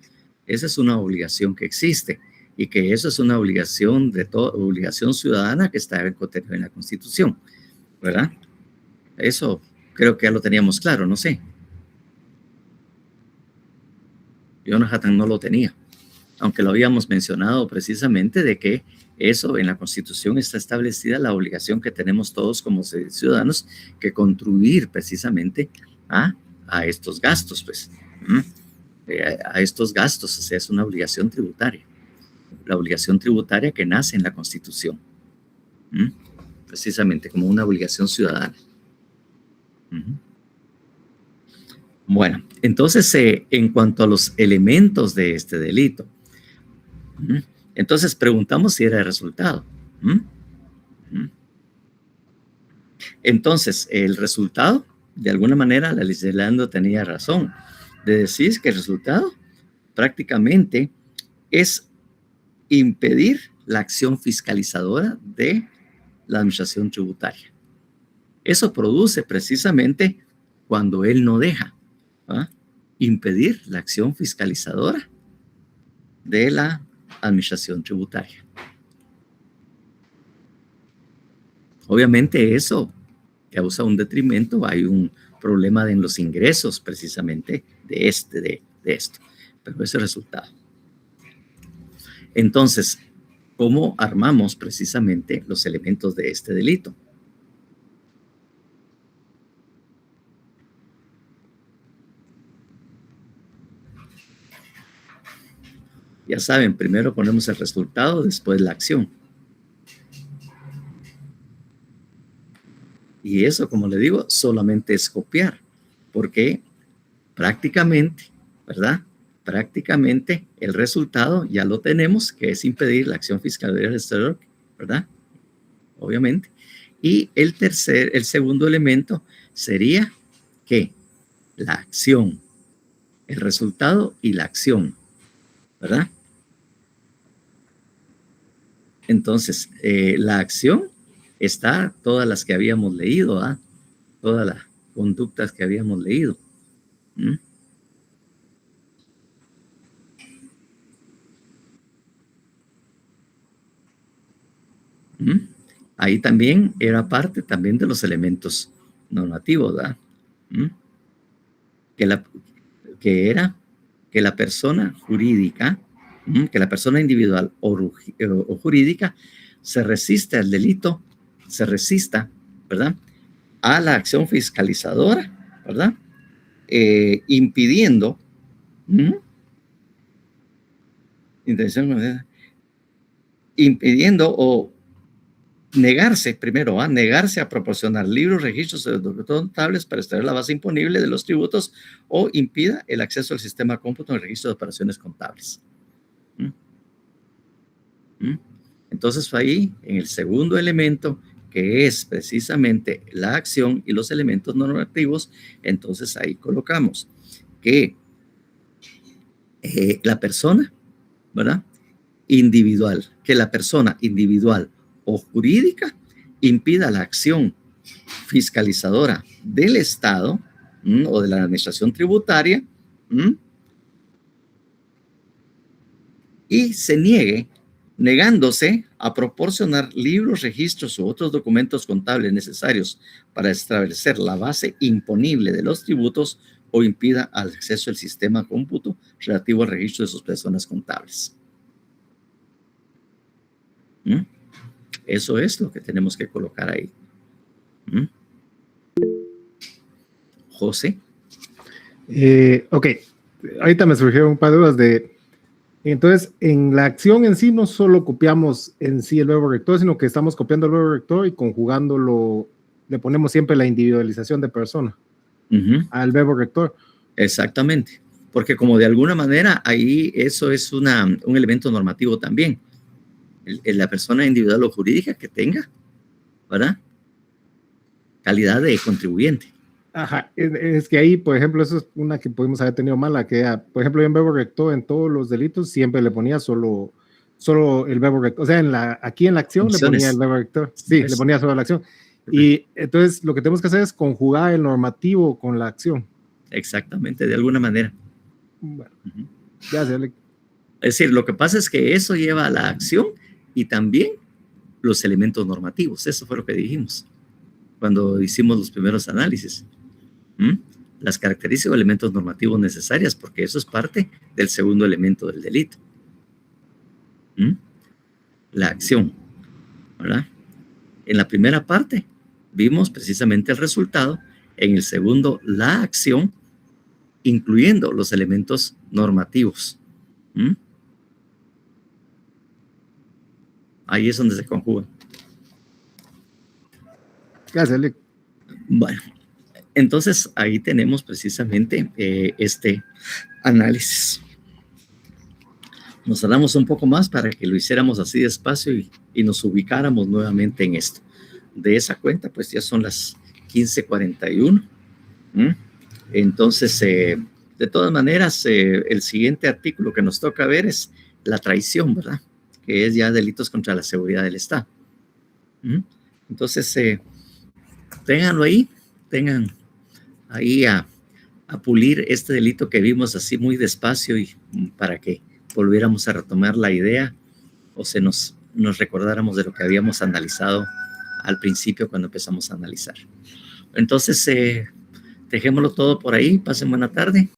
Esa es una obligación que existe y que eso es una obligación obligación ciudadana que está contenida en la Constitución, ¿verdad? Eso creo que ya lo teníamos claro, no sé. Jonathan no lo tenía, aunque lo habíamos mencionado precisamente de que eso en la Constitución está establecida la obligación que tenemos todos como ciudadanos que contribuir precisamente a estos gastos, pues, a estos gastos, o sea, es una obligación tributaria, la obligación tributaria que nace en la Constitución, precisamente como una obligación ciudadana. Bueno, entonces en cuanto a los elementos de este delito, entonces preguntamos si era el resultado. Entonces, el resultado, de alguna manera, la licenciada Leandro tenía razón de decir que el resultado prácticamente es impedir la acción fiscalizadora de la administración tributaria. Eso produce precisamente cuando él no deja impedir la acción fiscalizadora de la administración tributaria. Obviamente eso causa un detrimento, hay un problema en los ingresos precisamente de esto, pero ese resultado. Entonces, ¿cómo armamos precisamente los elementos de este delito? Ya saben, primero ponemos el resultado, después la acción. Y eso, como le digo, solamente es copiar, porque prácticamente, ¿verdad? Prácticamente el resultado ya lo tenemos, que es impedir la acción fiscal del exterior, ¿verdad? Obviamente. Y el segundo elemento sería que la acción, el resultado y la acción, ¿verdad? Entonces, la acción está todas las que habíamos leído, ¿ah? Todas las conductas que habíamos leído. ¿Mm? ¿Mm? Ahí también era parte también de los elementos normativos, ¿verdad? ¿Mm? Que era que la persona jurídica, que la persona individual o jurídica se resiste al delito, se resista, ¿verdad? A la acción fiscalizadora, ¿verdad? Impidiendo, impidiendo o negarse, primero, negarse a proporcionar libros, registros de documentos contables para extraer la base imponible de los tributos o impida el acceso al sistema de cómputo en el registro de operaciones contables. Entonces, ahí, en el segundo elemento, que es precisamente la acción y los elementos normativos, entonces ahí colocamos que la persona, ¿verdad? Individual, que la persona individual o jurídica impida la acción fiscalizadora del Estado o de la administración tributaria y se niegue, negándose a proporcionar libros, registros u otros documentos contables necesarios para establecer la base imponible de los tributos o impida el acceso al sistema de cómputo relativo al registro de sus personas contables. Eso es lo que tenemos que colocar ahí. José. Ok, ahorita me surgieron un par de dudas de... Entonces, en la acción en sí no solo copiamos en sí el verbo rector, sino que estamos copiando el verbo rector y conjugándolo, le ponemos siempre la individualización de persona al verbo rector. Exactamente, porque como de alguna manera ahí eso es un elemento normativo también. La persona individual o jurídica que tenga, ¿verdad? Calidad de contribuyente. Ajá, es que ahí, por ejemplo, eso es una que pudimos haber tenido mala, que por ejemplo, yo en verbo rector en todos los delitos siempre le ponía solo el verbo rector, o sea, aquí en la acción le ponía el verbo rector, sí, le ponía solo la acción. Y entonces lo que tenemos que hacer es conjugar el normativo con la acción. Exactamente, de alguna manera. Bueno, ya se le... Es decir, lo que pasa es que eso lleva a la acción y también los elementos normativos. Eso fue lo que dijimos cuando hicimos los primeros análisis. Las características o elementos normativos necesarias, porque eso es parte del segundo elemento del delito. La acción, ¿verdad? En la primera parte vimos precisamente el resultado, en el segundo la acción, incluyendo los elementos normativos. Ahí es donde se conjugan. Gracias, Lick. Bueno, entonces ahí tenemos precisamente este análisis. Nos hablamos un poco más para que lo hiciéramos así despacio y nos ubicáramos nuevamente en esto. De esa cuenta, pues ya son las 15:41. Entonces, de todas maneras, el siguiente artículo que nos toca ver es la traición, ¿verdad? Que es ya delitos contra la seguridad del Estado. Entonces, tengan ahí a pulir este delito que vimos así muy despacio y para que volviéramos a retomar la idea o nos recordáramos de lo que habíamos analizado al principio cuando empezamos a analizar. Entonces, dejémoslo todo por ahí. Pasen buena tarde.